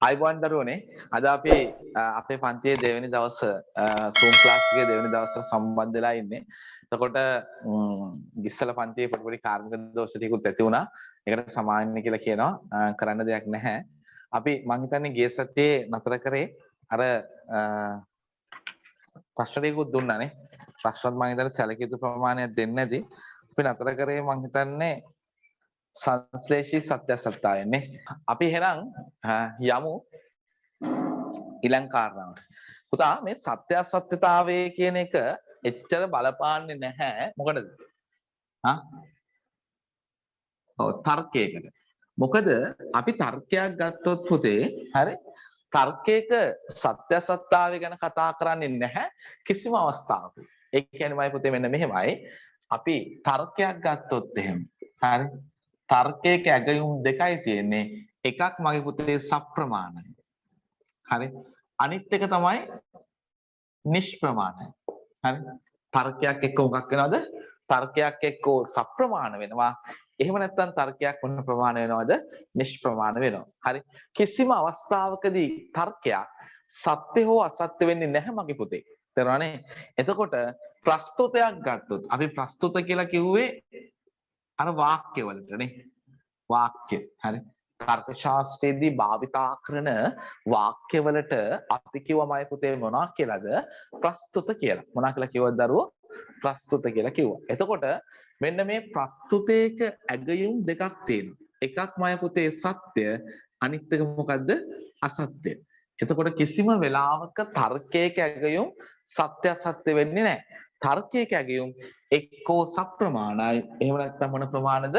අයිබෝන් දරුවනේ අද අපි අපේ පන්තියේ දෙවෙනි දවස් Zoom class එකේ දෙවෙනි දවසට සම්බන්ධ වෙලා ඉන්නේ. එතකොට ඉස්සල පන්තියේ පොඩි කාර්මික දෝෂ ටිකුත් ඇති වුණා. ඒකට සමාවෙන්න කියලා කියනවා. කරන්න දෙයක් නැහැ. අපි මං හිතන්නේ ගිය සතියේ නතර කරේ අර ප්‍රශ්න ටිකුත් දුන්නානේ. ප්‍රශ්නත් මං හිතන්නේ සැලකිය යුතු ප්‍රමාණයක් දෙන්නේ නැති. අපි නතර කරේ මං හිතන්නේ සංශ්ලේෂී සත්‍ය සත්‍යයන්නේ. අපි එහෙනම් යමු ඊළඟ කාරණාවට. පුතා මේ සත්‍ය අසත්‍යතාවය කියන එක එච්චර බලපාන්නේ නැහැ. මොකටද? තර්කයකට. මොකද අපි තර්කයක් ගත්තොත් පුතේ හරි තර්කයක සත්‍ය අසත්‍යතාවය ගැන කතා කරන්නේ නැහැ කිසිම අවස්ථාවක. ඒ කියන්නේ මයි පුතේ මෙන්න මෙහෙමයි. අපි තර්කයක් ගත්තොත් එහෙම හරි තර්කයක ඇගයුම් දෙකයි තියෙන්නේ. එකක් මගේ පුතේ සප්‍රමාණයි. හරි. අනිත් එක තමයි නිෂ්ප්‍රමාණයි. හරි. තර්කයක් එක්ක මොකක් වෙනවද? තර්කයක් එක්ක සප්‍රමාණ වෙනවා. එහෙම නැත්නම් තර්කයක් මොන ප්‍රමාණ වෙනවද? නිෂ්ප්‍රමාණ වෙනවා. හරි. කිසිම අවස්ථාවකදී තර්කයක් සත්‍ය හෝ අසත්‍ය වෙන්නේ නැහැ මගේ පුතේ. තේරුණානේ? එතකොට ප්‍රස්තුතයක් ගත්තොත් අපි ප්‍රස්තුත කියලා කිව්වේ අර වාක්‍ය වලටනේ. වාක්‍ය. හරි. තර්ක ශාස්ත්‍රයේදී භාවිතා කරන වාක්‍ය වලට අපි කිව්වමයි පුතේ මොනවා කියලාද? ප්‍රස්තුත කියලා. මොනවා කියලා කිව්වද දරුවෝ? ප්‍රස්තුත කියලා කිව්වා. එතකොට මෙන්න මේ ප්‍රස්තුතයක ඇගයුම් දෙකක් තියෙනවා. එකක් මය පුතේ සත්‍ය, අනිත් එක මොකද්ද? අසත්‍ය. එතකොට කිසිම වෙලාවක තර්කයක ඇගයුම් සත්‍ය අසත්‍ය වෙන්නේ නැහැ. තර්කයක ඇගයුම් එක්කෝ සප්‍රමාණයි, එහෙම නැත්නම් මොන ප්‍රමාණද?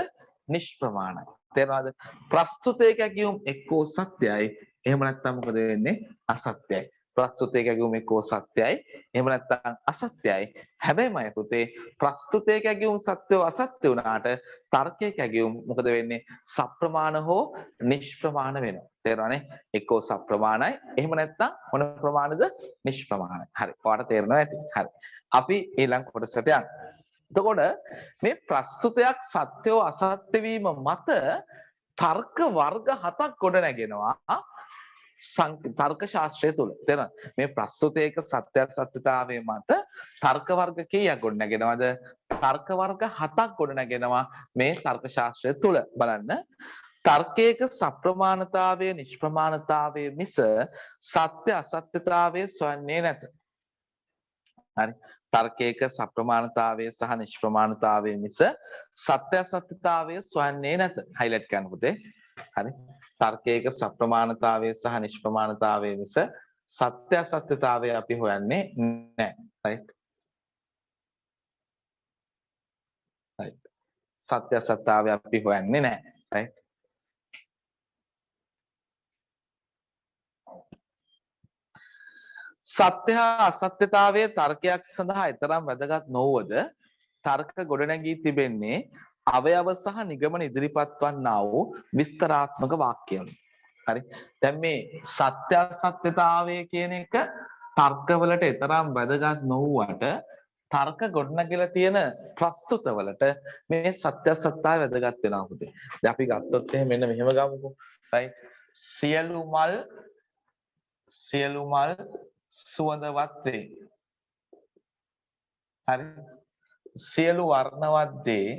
නිෂ්ප්‍රමාණයි. තේරෙනවද? ප්‍රස්තුතයක ඇගයුම් එක්කෝ සත්‍යයි, එහෙම නැත්නම් මොකද වෙන්නේ? අසත්‍යයි. ප්‍රස්තුතයක ඇගයුම් එක්කෝ සත්‍යයි, එහෙම නැත්නම් අසත්‍යයි. හැබැයි මය පුතේ ප්‍රස්තුතයක ඇගයුම් සත්‍යව අසත්‍ය වුණාට තර්කයක ඇගයුම් මොකද වෙන්නේ? සප්‍රමාණ හෝ නිෂ්ප්‍රමාණ වෙනවා. තේරෙනවනේ? එක්කෝ සප්‍රමාණයි, එහෙම නැත්නම් මොන ප්‍රමාණද? නිෂ්ප්‍රමාණයි. හරි. ඔයාලට තේරෙනවා ඇති. හරි. අපි ඊළඟ කොටසට යමු. එතකොට මේ ප්‍රස්තුතයක් සත්‍යව අසත්‍ය වීම මත තර්ක වර්ග 7ක් ගොඩ නැගෙනවා තර්ක ශාස්ත්‍රය තුල. තේරෙනවද? මේ ප්‍රස්තුතයක සත්‍ය අසත්‍යතාවයේ මත තර්ක වර්ග කීයක් ගොඩ නැගෙනවද? තර්ක වර්ග 7ක් ගොඩ නැගෙනවා මේ තර්ක ශාස්ත්‍රය තුල. බලන්න. තර්කයක සප්‍රමාණතාවය නිෂ්ප්‍රමාණතාවය මිස සත්‍ය අසත්‍යතාවය සොයන්නේ නැත. හරි. තර්කයක සප්‍රමාණතාවය සහ නිෂ්ප්‍රමාණතාවය මිස සත්‍ය අසත්‍යතාවය සොයන්නේ නැත. හයිලයිට් කරන්න පුතේ. හරි. තර්කයක සප්‍රමාණතාවය සහ නිෂ්ප්‍රමාණතාවය මිස සත්‍ය අසත්‍යතාවය අපි හොයන්නේ නැහැ. රයිට්. රයිට්. සත්‍ය අසත්‍යතාවය අපි හොයන්නේ නැහැ. රයිට්. සත්‍ය හා අසත්‍යතාවය තර්කයක් සඳහා තරම් වැදගත් නොවුවද තර්ක ගොඩනැගී තිබෙන්නේ අවයව සහ නිගමන ඉදිරිපත් වන්නා වූ විස්තරාත්මක වාක්‍යවල. හරි. දැන් මේ සත්‍ය අසත්‍යතාවය කියන එක තර්කවලට තරම් වැදගත් නොවුවට තර්ක ගොඩනැගිලා තියෙන ප්‍රස්තුතවලට මේ සත්‍ය අසත්‍යතාවය වැදගත් වෙනවා පුතේ. දැන් අපි ගත්තොත් එහෙනම් මෙන්න මෙහෙම ගමුකෝ. right සියලු මල් සුවඳවත් වේ. හරි. සියලු වර්ණවත් දේ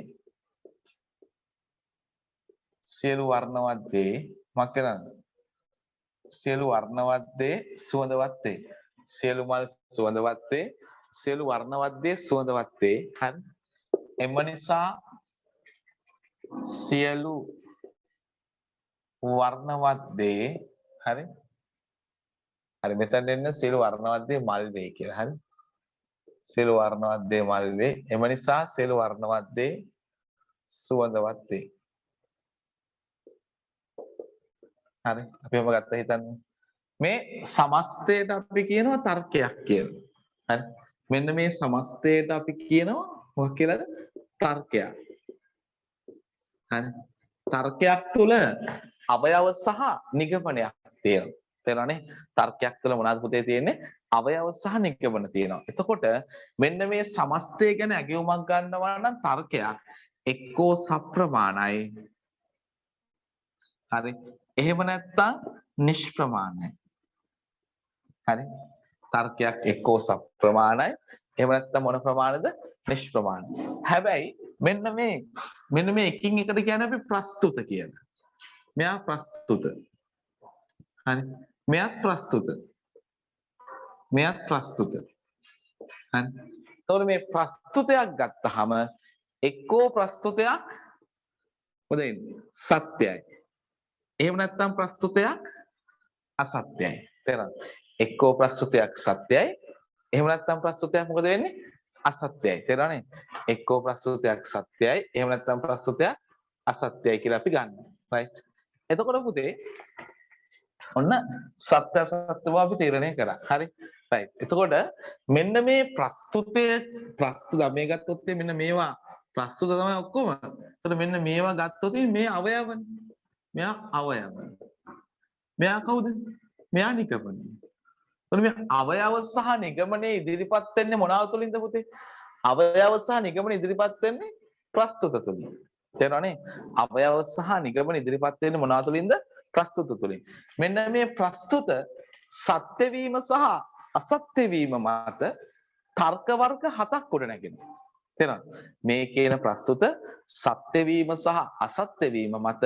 මොකක්ද? සියලු වර්ණවත් දේ සුවඳවත් වේ. සියලු මල් සුවඳවත් වේ. සියලු වර්ණවත් දේ සුවඳවත් වේ. හරි. එම නිසා සියලු වර්ණවත් දේ හරි. හරි මෙතන එන්න සියලු වර්ණවත් දේ මල් වේ කියලා. හරි. සියලු වර්ණවත් දේ මල් වේ. එම නිසා සියලු වර්ණවත් දේ සුවඳවත් වේ. හරි. අපි ඔබ ගත්ත හිතන්න. මේ සමස්තයට අපි කියනවා තර්කයක් කියලා. හරි. මෙන්න මේ සමස්තයට අපි කියනවා මොකක් කියලාද? තර්කයක්. හරි. තර්කයක් තුල අවයව සහ නිගමනයක් තියෙනවා. තේරෙනවනේ? තර්කයක් තුළ මොනවද පුතේ තියෙන්නේ? අවයව සහ නිගමන තියෙනවා. එතකොට මෙන්න මේ සමස්තය ගැන අගයුමක් ගන්නවා නම් තර්කයක් එක්කෝ සප්‍රමාණයි. හරි. එහෙම නැත්නම් නිෂ්ප්‍රමාණයි. හරි. තර්කයක් එක්කෝ සප්‍රමාණයි. එහෙම නැත්නම් මොන ප්‍රමාණද? නිෂ්ප්‍රමාණයි. හැබැයි මෙන්න මේ එකින් එකට කියන්නේ අපි ප්‍රස්තුත කියලා. මෙයා ප්‍රස්තුත. හරි. මෙයාත් ප්‍රස්තුත. මෙයාත් ප්‍රස්තුත. හරි. එතකොට මේ ප්‍රස්තුතයක් ගත්තාම එක්කෝ ප්‍රස්තුතයක් මොකද වෙන්නේ? සත්‍යයි. එහෙම නැත්නම් ප්‍රස්තුතයක් අසත්‍යයි. තේරෙනවද? එක්කෝ ප්‍රස්තුතයක් සත්‍යයි. එහෙම නැත්නම් ප්‍රස්තුතයක් මොකද වෙන්නේ? අසත්‍යයි. තේරෙනවනේ? එක්කෝ ප්‍රස්තුතයක් සත්‍යයි. එහෙම නැත්නම් ප්‍රස්තුතයක් අසත්‍යයි කියලා අපි ගන්නවා. රයිට්. එතකොට පුතේ ඔන්න සත්‍ය අසත්‍ය බව අපි තීරණය කරා. හරි. රයිට්. එතකොට මෙන්න මේ ප්‍රස්තුත මේ ගත්තොත් මෙන්න මේවා ප්‍රස්තුත තමයි ඔක්කොම. එතකොට මෙන්න මේවා ගත්තොත් මේ අවයවනේ. මෙයා අවයව. මෙයා කවුද? මෙයා නිගමනය. එතකොට මේ අවයව සහ නිගමනයේ ඉදිරිපත් වෙන්නේ මොනවා තුලින්ද පුතේ? අවයව සහ නිගමන ඉදිරිපත් වෙන්නේ ප්‍රස්තුත තුලින්. තේරෙනවනේ? අවයව සහ නිගමන ඉදිරිපත් වෙන්නේ මොනවා තුලින්ද? ප්‍රස්තුත තුලින්. මෙන්න මේ ප්‍රස්තුත සත්‍ය වීම සහ අසත්‍ය වීම මත තර්ක වර්ග 7ක් ගොඩ නැගෙනවා. තේරෙනවද? මේ කියන ප්‍රස්තුත සත්‍ය වීම සහ අසත්‍ය වීම මත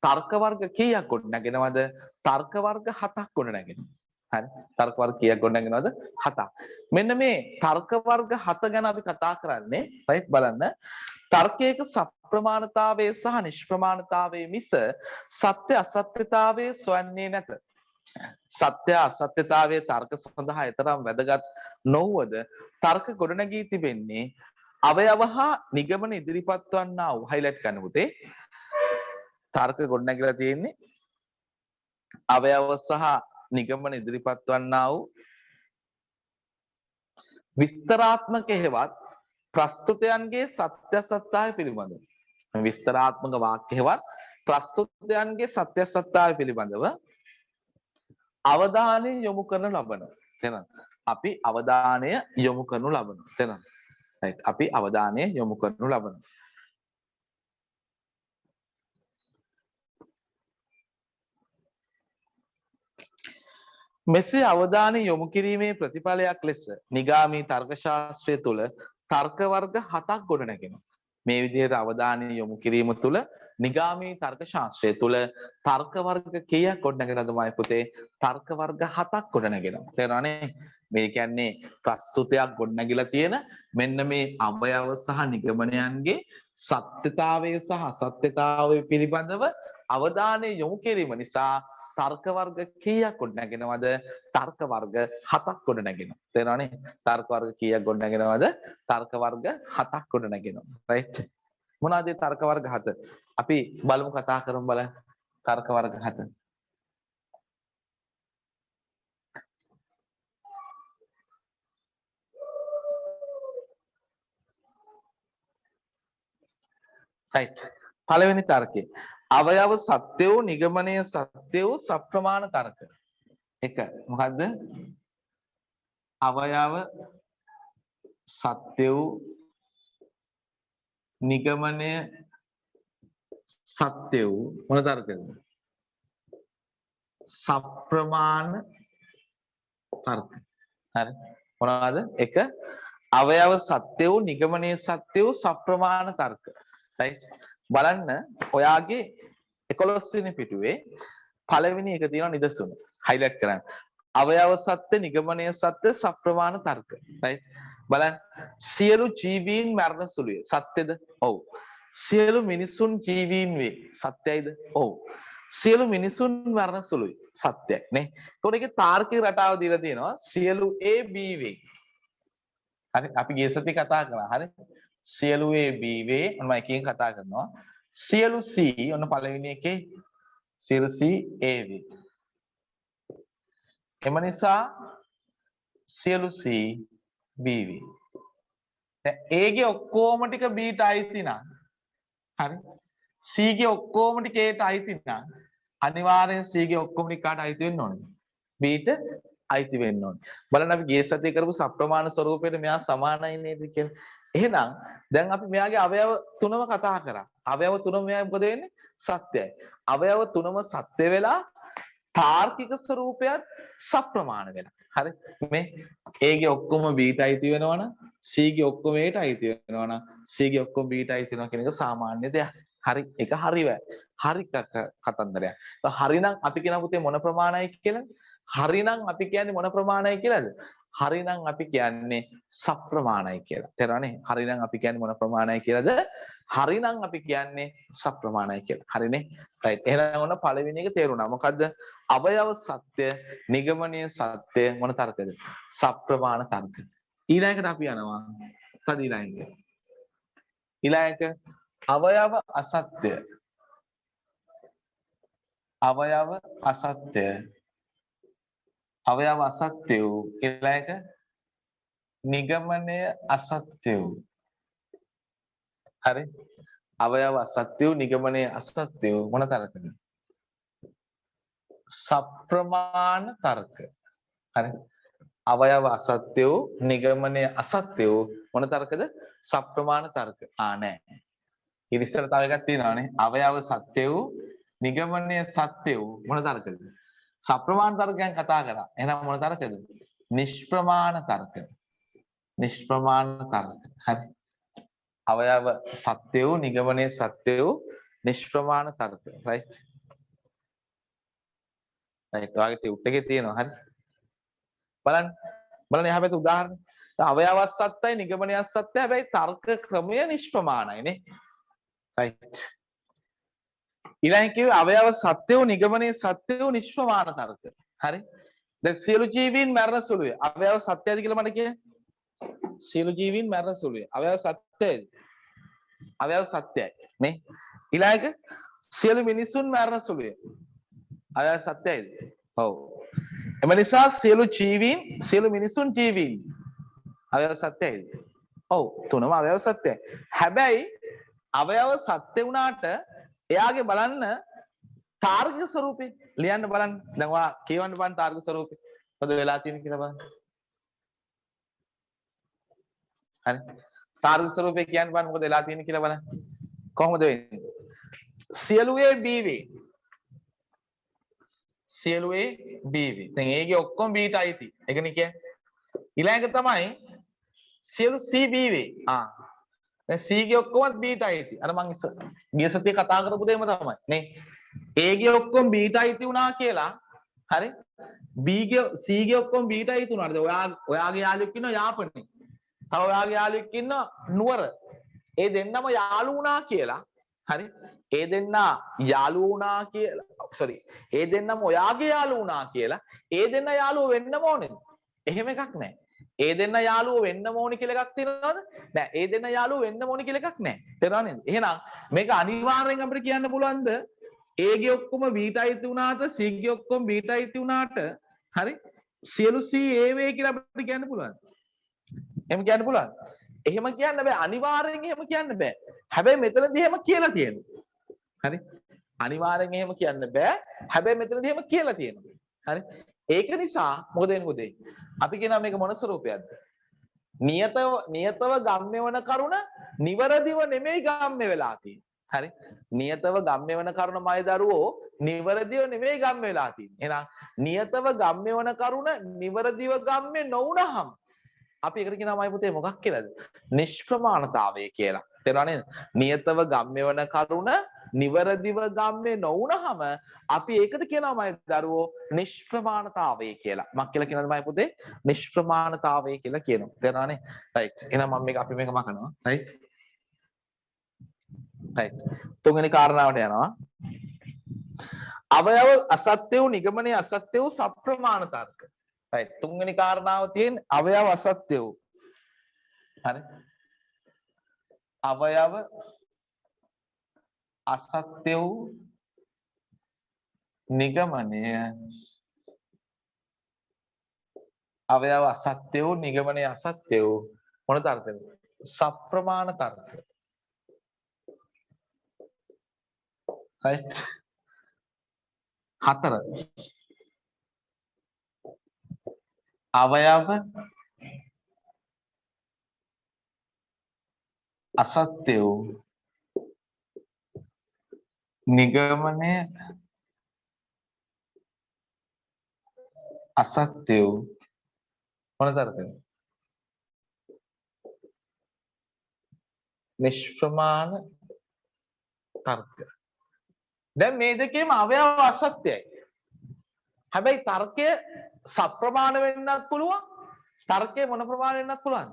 තර්ක වර්ග කීයක් ගොඩ නැගෙනවද? තර්ක වර්ග 7ක් ගොඩ නැගෙනවා. හරි. තර්ක වර්ග කීයක් ගොඩ නැගෙනවද? 7ක්. මෙන්න මේ තර්ක වර්ග 7 ගැන අපි කතා කරන්නේ. රයිට් බලන්න. තර්කයක සප්‍රමාණතාවයේ සහ නිෂ්ප්‍රමාණතාවයේ මිස සත්‍ය අසත්‍යතාවයේ සොයන්නේ නැත. සත්‍ය අසත්‍යතාවයේ තර්ක සඳහා තරම් වැදගත් නොවුවද තර්ක ගොඩනැගී තිබෙන්නේ අවයව හා නිගමන ඉදිරිපත් වන්නා වූ හයිලයිට් කරන්න පුතේ. තර්ක ගොඩනැගිලා තියෙන්නේ අවයව සහ නිගමන ඉදිරිපත් වන්නා වූ විස්තරාත්මක හේවත් ප්‍රස්තුතයන්ගේ සත්‍ය සත්‍යය පිළිබඳව. විස්තරාත්මක වාක්‍ය හේවත් ප්‍රස්තුතයන්ගේ සත්‍ය සත්‍යය පිළිබඳව අවධානය යොමු කරන ලබනවා. තේරෙනවද? අපි අවධානය යොමු කරනු ලබනවා. තේරෙනවද? රයිට්. අපි අවධානය යොමු කරනු ලබනවා. මෙසේ අවධානය යොමු කිරීමේ ප්‍රතිඵලයක් ලෙස නිගාමී තර්ක ශාස්ත්‍රය තුළ තර්ක වර්ග 7ක් ගොඩනැගෙනවා. මේ විදිහට අවධානය යොමු කිරීම තුළ නිගාමී තර්ක ශාස්ත්‍රය තුළ තර්ක වර්ග කීයක් ගොඩනැගෙනවද මයි පුතේ? තර්ක වර්ග 7ක් ගොඩනැගෙනවා. තේරෙනවනේ? මේ කියන්නේ ප්‍රස්තුතයක් ගොඩනැගිලා තියෙන මෙන්න මේ අවයව සහ නිගමනයන්ගේ සත්‍යතාවය සහ අසත්‍යතාවය පිළිබඳව අවධානය යොමු කිරීම නිසා තර්ක වර්ග කීයක් ගොඩනැගෙනවද? තර්ක වර්ග 7ක් ගොඩනැගෙනවා. තේරෙනවනේ? තර්ක වර්ග කීයක් ගොඩනැගෙනවද? තර්ක වර්ග 7ක් ගොඩනැගෙනවා. රයිට්. මොනවාද මේ තර්ක වර්ග 7? අපි බලමු කතා කරමු බලන්න. තර්ක වර්ග 7. රයිට්. පළවෙනි තර්කය. අවයව සත්‍ය වූ නිගමනය සත්‍ය වූ සප්‍රමාණ තර්ක. එක මොකද්ද? අවයව සත්‍ය වූ නිගමනය සත්‍ය වූ මොන තර්කද? සප්‍රමාණ තර්ක. හරි. මොනවාද? එක අවයව සත්‍ය වූ නිගමනය සත්‍ය වූ සප්‍රමාණ තර්ක. රයිට්. බලන්න ඔයාගේ 11 වෙනි පිටුවේ පළවෙනි එක තියෙනවා නිදසුන. හයිලයිට් කරන්න. අවයව සත්‍ය නිගමනය සත්‍ය සප්‍රමාණ තර්ක. රයිට්. බලන්න සියලු ජීවීන් මරණ සුළුය. සත්‍යද? ඔව්. සියලු මිනිසුන් ජීවීන් වේ. සත්‍යයිද? ඔව්. සියලු මිනිසුන් මරණ සුළුයි. සත්‍යයි නේ. ඒතකොට ඒකේ තාර්කික රටාව දීලා තියෙනවා සියලු A B වේ. හරි අපි ගිය සතියේ කතා කරා. හරි. සියලු A B වේ. මම එකකින් කතා කරනවා. සියලු C ඔන්න පළවෙනි එකේ සියලු C A වේ. එම නිසා සියලු C B වේ. දැන් A ගේ ඔක්කොම ටික B ට අයිති නම් හරි. C ගේ ඔක්කොම ටික A ට අයිති නම් අනිවාර්යෙන් C ගේ ඔක්කොම ටික කාට අයිති වෙන්න ඕනේ? B ට අයිති වෙන්න ඕනේ. බලන්න අපි ගිය සතියේ කරපු සප්‍රමාණ ස්වරූපයට මෙයා සමානයි නේද කියලා. එහෙනම් දැන් අපි මෙයාගේ අවයව තුනම කතා කරා. අවයව තුනම මෙයා මොකද වෙන්නේ? සත්‍යයි. අවයව තුනම සත්‍ය වෙලා තාර්කික ස්වරූපයත් සප්‍රමාණ වෙනවා. හරි. මේ A ගේ ඔක්කොම B ට අයිති වෙනවනම් C ගේ ඔක්කොම A ට අයිති වෙනවනම් C ගේ ඔක්කොම B ට අයිති වෙනවා කියන එක සාමාන්‍ය දෙයක්. හරි. ඒක හරි වේ. හරි කතන්දරයක්. හරිනම් අපි කියන පුතේ මොන ප්‍රමාණයි කියලා? හරිනම් අපි කියන්නේ මොන ප්‍රමාණයි කියලාද? හරිනම් අපි කියන්නේ සප්‍රමාණයි කියලා. තේරෙනවනේ? හරිනම් අපි කියන්නේ මොන ප්‍රමාණයි කියලාද? හරිනම් අපි කියන්නේ සප්‍රමාණයි කියලා. හරිනේ? රයිට්. එහෙනම් ඔන්න පළවෙනි එක තේරුණා. මොකද්ද? අවයව සත්‍ය, නිගමනීය සත්‍ය මොන තර්කද? සප්‍රමාණ තර්ක. ඊළඟට අපි යනවා. තද ඊළඟට. ඊළඟට අවයව අසත්‍ය. අවයව අසත්‍ය. අවයව අසත්‍ය වූ ඊළඟට නිගමනය අසත්‍ය වූ. හරි? අවයව අසත්‍ය වූ නිගමනය අසත්‍ය වූ මොන තර්කද? සප්‍රමාණ තර්ක. හරි? අවයව අසත්‍ය වූ නිගමනය අසත්‍ය වූ මොන තර්කද? සප්‍රමාණ තර්ක. නෑ. ඊට ඉස්සර තව එකක් තියෙනවානේ. අවයව සත්‍ය වූ නිගමනය සත්‍ය වූ මොන තර්කද? සප්‍රමාණ තර්කයන් කතා කරා. එහෙනම් මොන තර්කද? නිෂ්ප්‍රමාණ තර්ක. නිෂ්ප්‍රමාණ තර්ක. හරි. අවයව සත්‍ය වූ නිගමනය සත්‍ය වූ නිෂ්ප්‍රමාණ තර්ක. රයිට්. රයිට්. ඔයාගේ ටියුට් එකේ තියෙනවා. හරි. බලන්න. බලන්න එහා පැත්තේ උදාහරණ. අවයවස් සත්‍යයි නිගමනයස් සත්‍යයි. හැබැයි තර්ක ක්‍රමය නිෂ්ප්‍රමාණයි නේ. රයිට්. ඊළඟ කිව්වේ අවයව සත්‍ය වූ නිගමනයේ සත්‍ය වූ නිෂ්ප්‍රමාණ තර්ක. හරි. දැන් සියලු ජීවීන් මරණ සුළුය. අවයව සත්‍යයිද කියලා මට කියන්න. සියලු ජීවීන් මරණ සුළුය. අවයව සත්‍යයිද? අවයව සත්‍යයි. නේ? ඊළඟ සියලු මිනිසුන් මරණ සුළුය. අවයව සත්‍යයිද? ඔව්. එම නිසා සියලු ජීවීන් සියලු මිනිසුන් ජීවීන්. අවයව සත්‍යයිද? ඔව්. තුනම අවයව සත්‍යයි. හැබැයි අවයව සත්‍ය වුණාට එයාගේ බලන්න තාර්කික ස්වරූපේ ලියන්න බලන්න. දැන් ඔයා කියවන්න බලන්න තාර්කික ස්වරූපේ. මොකද වෙලා තියෙන්නේ කියලා බලන්න. හරි. තාර්කික ස්වරූපේ කියන්න බලන්න මොකද වෙලා තියෙන්නේ කියලා බලන්න. කොහොමද වෙන්නේ? සියලු A B වේ. සියලු A B වේ. දැන් A ගේ ඔක්කොම B ට අයිති. ඒකනේ කියන්නේ. ඊළඟ තමයි සියලු C B වේ. දැන් C ගේ ඔක්කොම B ට අයිති. අර මං ගිය සතියේ කතා කරපු දෙයම තමයි නේ. A ගේ ඔක්කොම B ට අයිති වුණා කියලා. හරි? B ගේ C ගේ ඔක්කොම B ට අයිති වුණාද? ඔයාගේ යාළුවෙක් ඉන්නවා යාපනයේ. තව ඔයාගේ යාළුවෙක් ඉන්නවා නුවර. ඒ දෙන්නම යාළු වුණා කියලා. හරි? ඒ දෙන්න යාළු වුණා කියලා. සෝරි. ඒ දෙන්නම ඔයාගේ යාළු වුණා කියලා. ඒ දෙන්න යාළුවෝ වෙන්නම ඕනේද? එහෙම එකක් නැහැ. ඒ දෙන්න යාළුවෝ වෙන්න ඕනි කියලා එකක් තියෙනවද? නෑ. ඒ දෙන්න යාළුවෝ වෙන්න ඕනි කියලා එකක් නෑ. තේරුණා නේද? එහෙනම් මේක අනිවාර්යෙන් අපිට කියන්න පුළුවන්ද? A ගේ ඔක්කොම B ට අයිති වුණාට C ගේ ඔක්කොම B ට අයිති වුණාට හරි? සියලු C A වේ කියලා අපිට කියන්න පුළුවන්ද? එහෙම කියන්න පුළුවන්. එහෙම කියන්න බෑ. අනිවාර්යෙන් එහෙම කියන්න බෑ. හැබැයි මෙතනදී එහෙම කියලා තියෙනවා. හරි? අනිවාර්යෙන් එහෙම කියන්න බෑ. හැබැයි මෙතනදී එහෙම කියලා තියෙනවා. හරි? ඒක නිසා මොකද වෙන්නේ පුතේ? අපි කියනවා මේක මොන ස්වරූපයක්ද? නියතව ගම්ම්‍ය වන කරුණ නිවරදිව නෙමෙයි ගම්ම්‍ය වෙලා තියෙන්නේ. හරි? නියතව ගම්ම්‍ය වන කරුණ මයි දරුවෝ නිවරදිව නෙමෙයි ගම්ම්‍ය වෙලා තියෙන්නේ. එහෙනම් නියතව ගම්ම්‍ය වන කරුණ නිවරදිව ගම්ම්‍ය නොවුනහම අපි ඒකට කියනවා මයි පුතේ මොකක් කියලාද? නිෂ්ප්‍රමාණතාවය කියලා. තේරුණා නේද? නියතව ගම්ම්‍ය වන කරුණ නිවරදිව ගම්ම්‍ය නොවුනහම අපි ඒකට කියනවා මයි දරුවෝ නිෂ්ප්‍රමාණතාවය කියලා. මක් කියලා කියනවාද මයි පුතේ? නිෂ්ප්‍රමාණතාවය කියලා කියනවා. තේරුණානේ? රයිට්. එහෙනම් මම අපි මේක මකනවා. රයිට්. රයිට්. තුන්වෙනි කාරණාවට යනවා. අවයව අසත්‍ය වූ නිගමනයේ අසත්‍ය වූ සප්‍රමාණ තර්ක. රයිට්. තුන්වෙනි කාරණාව තියෙන්නේ අවයව අසත්‍ය වූ. හරි? අවයව අසත්‍ය වූ නිගමනය අවයව අසත්‍ය වූ නිගමනය අසත්‍ය වූ මොන තර්කද? සප්‍රමාණ තර්ක. right? 4 අවයව අසත්‍ය වූ නිගමනය අසත්‍ය වූ මොන තර්කද? නිෂ්ප්‍රමාණ තර්ක. දැන් මේ දෙකේම අවයව අසත්‍යයි. හැබැයි තර්කය සප්‍රමාණ වෙන්නත් පුළුවන්. තර්කය මොන ප්‍රමාණ වෙන්නත් පුළුවන්?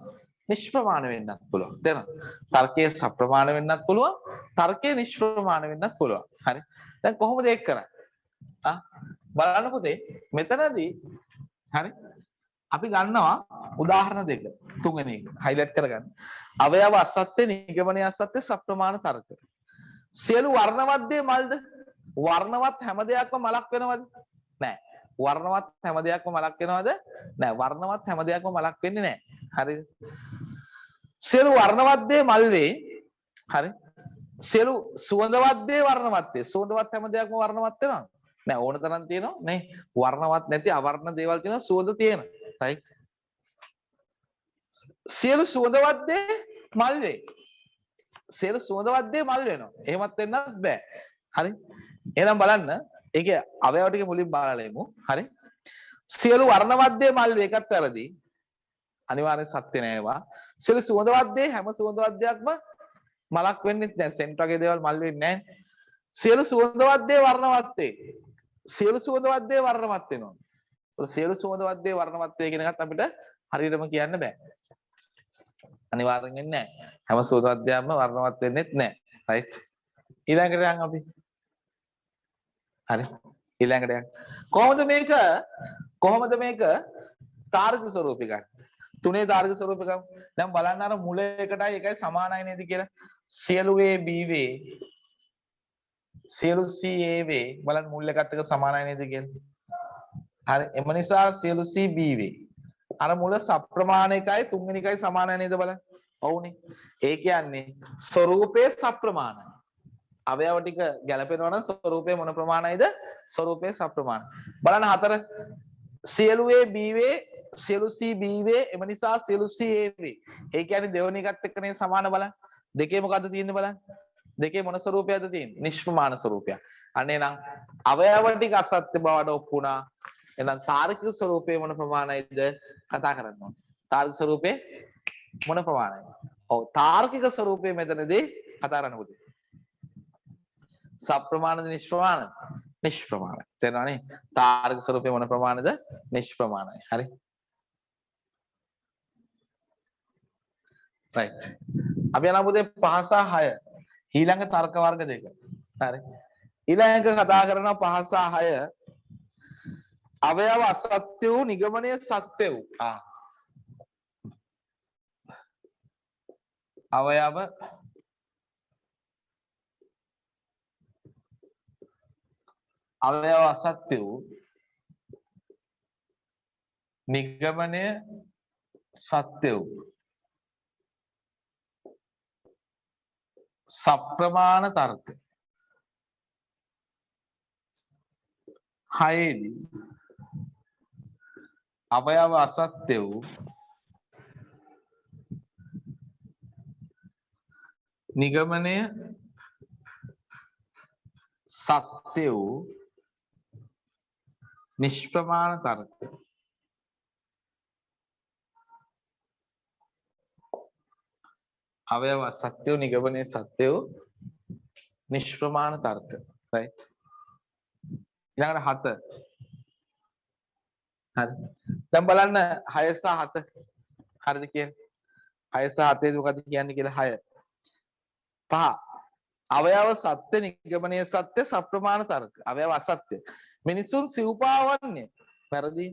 නිෂ්ප්‍රමාණ වෙන්නත් පුළුවන්. තේරෙනවද? තර්කය සප්‍රමාණ වෙන්නත් පුළුවන්. තර්කය නිෂ්ප්‍රමාණ වෙන්නත් පුළුවන්. හරි. දැන් කොහොමද ඒක කරන්නේ? බලන්න පුතේ මෙතනදී හරි අපි ගන්නවා උදාහරණ දෙක. තුන්වෙනි එක හයිලයිට් කරගන්න. අවයව අසත්‍ය, නිගමනයේ අසත්‍ය, සප්‍රමාණ තර්ක. සියලු වර්ණවත් දේ මල්ද? වර්ණවත් හැම දෙයක්ම මලක් වෙනවද? නෑ. වර්ණවත් හැම දෙයක්ම මලක් වෙනවද? නෑ. වර්ණවත් හැම දෙයක්ම මලක් වෙන්නේ නෑ. හරිද? සියලු වර්ණවත් දේ මල් වේ. හරි. සියලු සුවඳවත් දේ වර්ණවත් වේ. සුවඳවත් හැම දෙයක්ම වර්ණවත් වෙනවද? නෑ. ඕන තරම් තියෙනවා නේ. වර්ණවත් නැති අවර්ණ දේවල් තියෙනවා, සුවඳ තියෙන. රයිට්. සියලු සුවඳවත් දේ මල් වේ. සියලු සුවඳවත් දේ මල් වෙනවා. එහෙමත් වෙන්නත් බෑ. හරි. එහෙනම් බලන්න ඒකේ අවයව ටික මුලින් බලලෙමු. හරි. සියලු වර්ණවත් දේ මල් වේ එකත් වැරදි. අනිවාර්යෙන් සත්‍ය නෑ ඒවා. සියලු සුවඳවත් දේ හැම සුවඳවත් දෙයක්ම මලක් වෙන්නේ නැහැ. සෙන්ට් වගේ දේවල් මල් වෙන්නේ නැහැ. සියලු සුවඳවත් දේ වර්ණවත් වේ. සියලු සුවඳවත් දේ වර්ණවත් වෙනවා. ඒක සියලු සුවඳවත් දේ වර්ණවත් වේ කියන එකත් අපිට හරියටම කියන්න බෑ. අනිවාර්යෙන් වෙන්නේ නැහැ. හැම සුවඳවත් දෙයක්ම වර්ණවත් වෙන්නේත් නැහැ. රයිට්. ඊළඟට යන් අපි. හරි. ඊළඟට යන්. කොහොමද මේක තාර්කික ස්වරූපي ගන්න? තුනේ තාර්කික ස්වරූපي ගමු. දැන් බලන්න අර මුල එකටයි එකයි සමානයි නේද කියලා. සියලු A B වේ. සියලු C A වේ. බලන්න මුල් එකත් එක සමානයි නේද කියලා. හරි. එම නිසා සියලු C B වේ. අර මුල සප්‍රමාණ එකයි තුන්වෙනි එකයි සමානයි නේද බලන්න. ඔව්නේ. ඒ කියන්නේ ස්වරූපේ සප්‍රමාණයි. අවයව ටික ගැලපෙනවා නම් ස්වරූපේ මොන ප්‍රමාණයිද? ස්වරූපේ සප්‍රමාණ. බලන්න හතර සියලු A B වේ, සියලු C B වේ, එම නිසා සියලු C A වේ. ඒ කියන්නේ දෙවෙනි එකත් එක්කනේ සමාන බලන්න. දෙකේ මොකද්ද තියෙන්නේ බලන්න. දෙකේ මොන ස්වරූපයක්ද තියෙන්නේ? නිෂ්ප්‍රමාණ ස්වරූපයක්. අන්න එහෙනම් අවයව ටික අසත්‍ය බවට ඔප්පු වුණා. එහෙනම් තාර්කික ස්වරූපේ මොන ප්‍රමාණයිද කතා කරන්න ඕනේ. තාර්කික ස්වරූපේ මොන ප්‍රමාණයද? ඔව් තාර්කික ස්වරූපේ මෙතනදී කතා කරන්න පුතේ. සප්‍රමාණද නිෂ්ප්‍රමාණද? නිෂ්ප්‍රමාණයි. තේරෙනවනේ? තාර්කික ස්වරූපේ මොන ප්‍රමාණයද? නිෂ්ප්‍රමාණයි. හරි. රයිට්. අපි යනවා පුතේ 5 සහ 6. ඊළඟ තර්ක වර්ග දෙක. හරි. ඊළඟ කතා කරනවා 5 සහ 6. අවයව අසත්‍ය වූ නිගමනය සත්‍ය වූ. අවයව අසත්‍ය වූ නිගමනය සත්‍ය වූ සප්‍රමාණ තර්ක 6 දී අවයව අසත්‍ය වූ නිගමනය සත්‍ය වූ නිෂ්ප්‍රමාණ තර්ක අවයව අසත්‍ය වූ නිගමනය සත්‍ය වූ නිෂ්ප්‍රමාණ තර්ක රයිට් ඊළඟට 7 හරි දැන් බලන්න 6 සහ 7 හරිද කියන්නේ 6 සහ 7 මොකද කියන්නේ කියලා 6 5 අවයව සත්‍ය නිගමනයේ සත්‍ය සප්‍රමාණ තර්ක අවයව අසත්‍ය මිනිසුන් සිව්පාවන්නේ වැරදි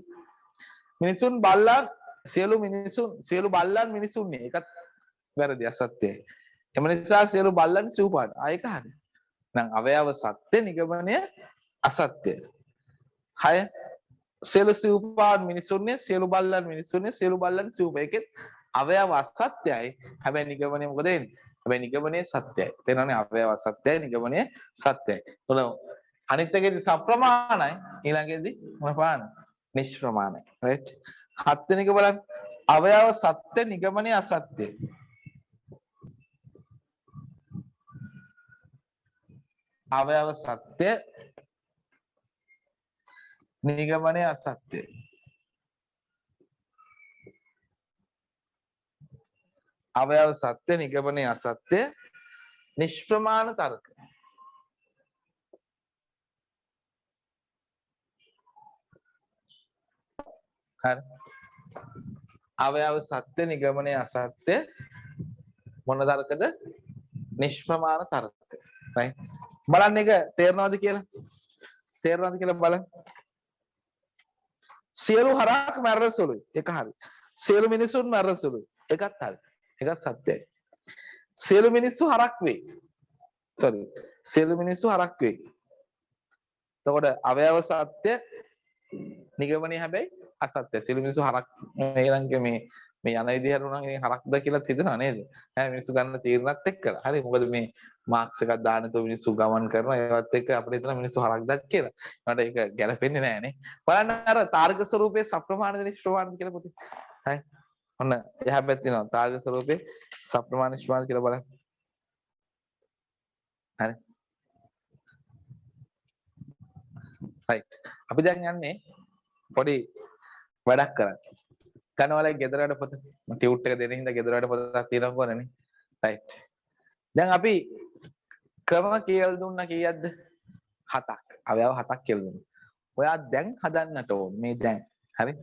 මිනිසුන් බල්ලන් සියලු බල්ලන් මිනිසුන්නේ ඒකත් වැරදි අසත්‍යයි එම නිසා සියලු බල්ලන් සිව්පාට ආයක හරි නම් අවයව සත්‍ය නිගමනය අසත්‍ය 6 සියලු සිව්පාන් මිනිසුන්නේ සියලු බල්ලන් මිනිසුන්නේ සියලු බල්ලන් සිව්පා ඒකෙත් අවයව අසත්‍යයි හැබැයි නිගමනය මොකද වෙන්නේ හැබැයි නිගමනය සත්‍යයි තේරෙනවනේ අවයව අසත්‍යයි නිගමනය සත්‍යයි එතන අනිත් එකේදී සප්‍රමාණයි ඊළඟේදී මොන ප්‍රමාණයි නිෂ්ප්‍රමාණයි රයිට් 7 වෙනි එක බලන්න අවයව සත්‍ය නිගමනය අසත්‍ය අවයව සත්‍ය නිගමනය අසත්‍ය අවයව සත්‍ය නිගමනය අසත්‍ය නිෂ්ප්‍රමාණ තර්ක. හරි. අවයව සත්‍ය නිගමනය අසත්‍ය මොන තර්කද? නිෂ්ප්‍රමාණ තර්ක. right? බලන්න එක තේරෙනවද කියලා? තේරෙනවද කියලා බලන්න. සියලු හරක් මැරෙන සුළුයි. ඒක හරි. සියලු මිනිසුන් මැරෙන සුළුයි. ඒකත් හරි. ඒකත් සත්‍යයි. සියලු මිනිස්සු හරක් වෙයි. sorry. සියලු මිනිස්සු හරක් වෙයි. එතකොට අවයව සත්‍ය නිගමනය හැබැයි අසත්‍ය. සියලු මිනිස්සු හරක් ඊළඟ මේ යන විදිහට උනන් ඉතින් හරක්ද කියලා හිතනවා නේද? ඈ මිනිස්සු ගන්න තීරණත් එක්කලා. හරි. මොකද මේ මාක්ස් එකක් දානතෝ මිනිස්සු ගමන් කරනවා. ඒවත් එක්ක අපිට හිතන මිනිස්සු හරක්දක් කියලා. මට ඒක ගැලපෙන්නේ නැහැ නේ. බලන්න අර තාර්ක ස්වරූපයේ සප්‍රමාණද නිෂ්ප්‍රමාණද කියලා පුතේ. හරි. ඔන්න එහා පැත්තේ තියෙනවා තාර්ක ස්වරූපයේ සප්‍රමාණ නිෂ්ප්‍රමාණ කියලා බලන්න. හරි. right. අපි දැන් යන්නේ පොඩි වැඩක් කරන්න. කනවලේ ගෙදරට පොත ටියුට් එක දෙන හින්දා ගෙදරට පොතක් තියෙනවා කොනනේ. right. දැන් අපි ක්‍රම කියලා දුන්නා කීයක්ද? 7ක්. අවයව 7ක් කියලා දුන්නා. ඔයා දැන් හදන්නට ඕනේ මේ දැන්. හරි?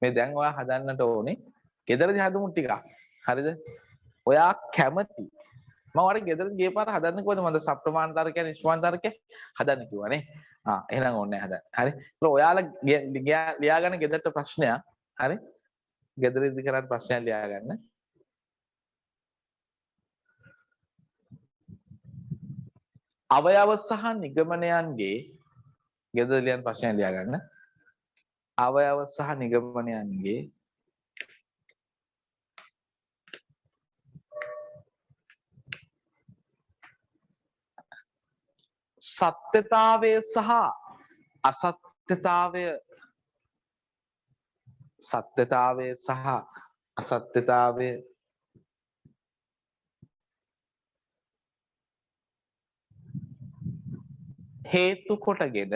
මේ දැන් ඔයා හදන්නට ඕනේ. ගෙදරදී හදමු ටිකක්. හරිද? ඔයා කැමති මම ඔයාලට ගෙදරදී ගිය පාර හදන්න කිව්වද මන්ද සප්‍රමාණ තර්කය නිෂ්ප්‍රමාණ තර්කය හදන්න කිව්වනේ. එහෙනම් ඕනේ හදන්න. හරි? ඒක ඔයාලා ලියාගන්න ගෙදරට ප්‍රශ්නයක්. හරි? ගෙදරදී කරන්න ප්‍රශ්නයක් ලියාගන්න. අවයව සහ නිගමනයන්ගේ ගෙදර ලියන ප්‍රශ්නයක් ලියාගන්න. අවයව සහ නිගමනයන්ගේ සත්‍යතාවය සහ අසත්‍යතාවය සහ අසත්‍යතාවය හේතු කොටගෙන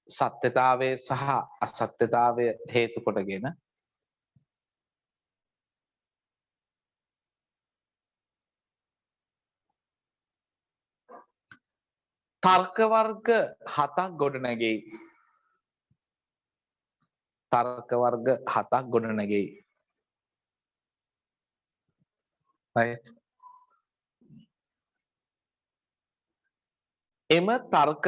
සත්‍යතාවය සහ අසත්‍යතාවය හේතු කොටගෙන තර්ක වර්ග 7ක් ගොඩනැගෙයි. තර්ක වර්ග 7ක් ගොඩනැගෙයි. right. එම තර්ක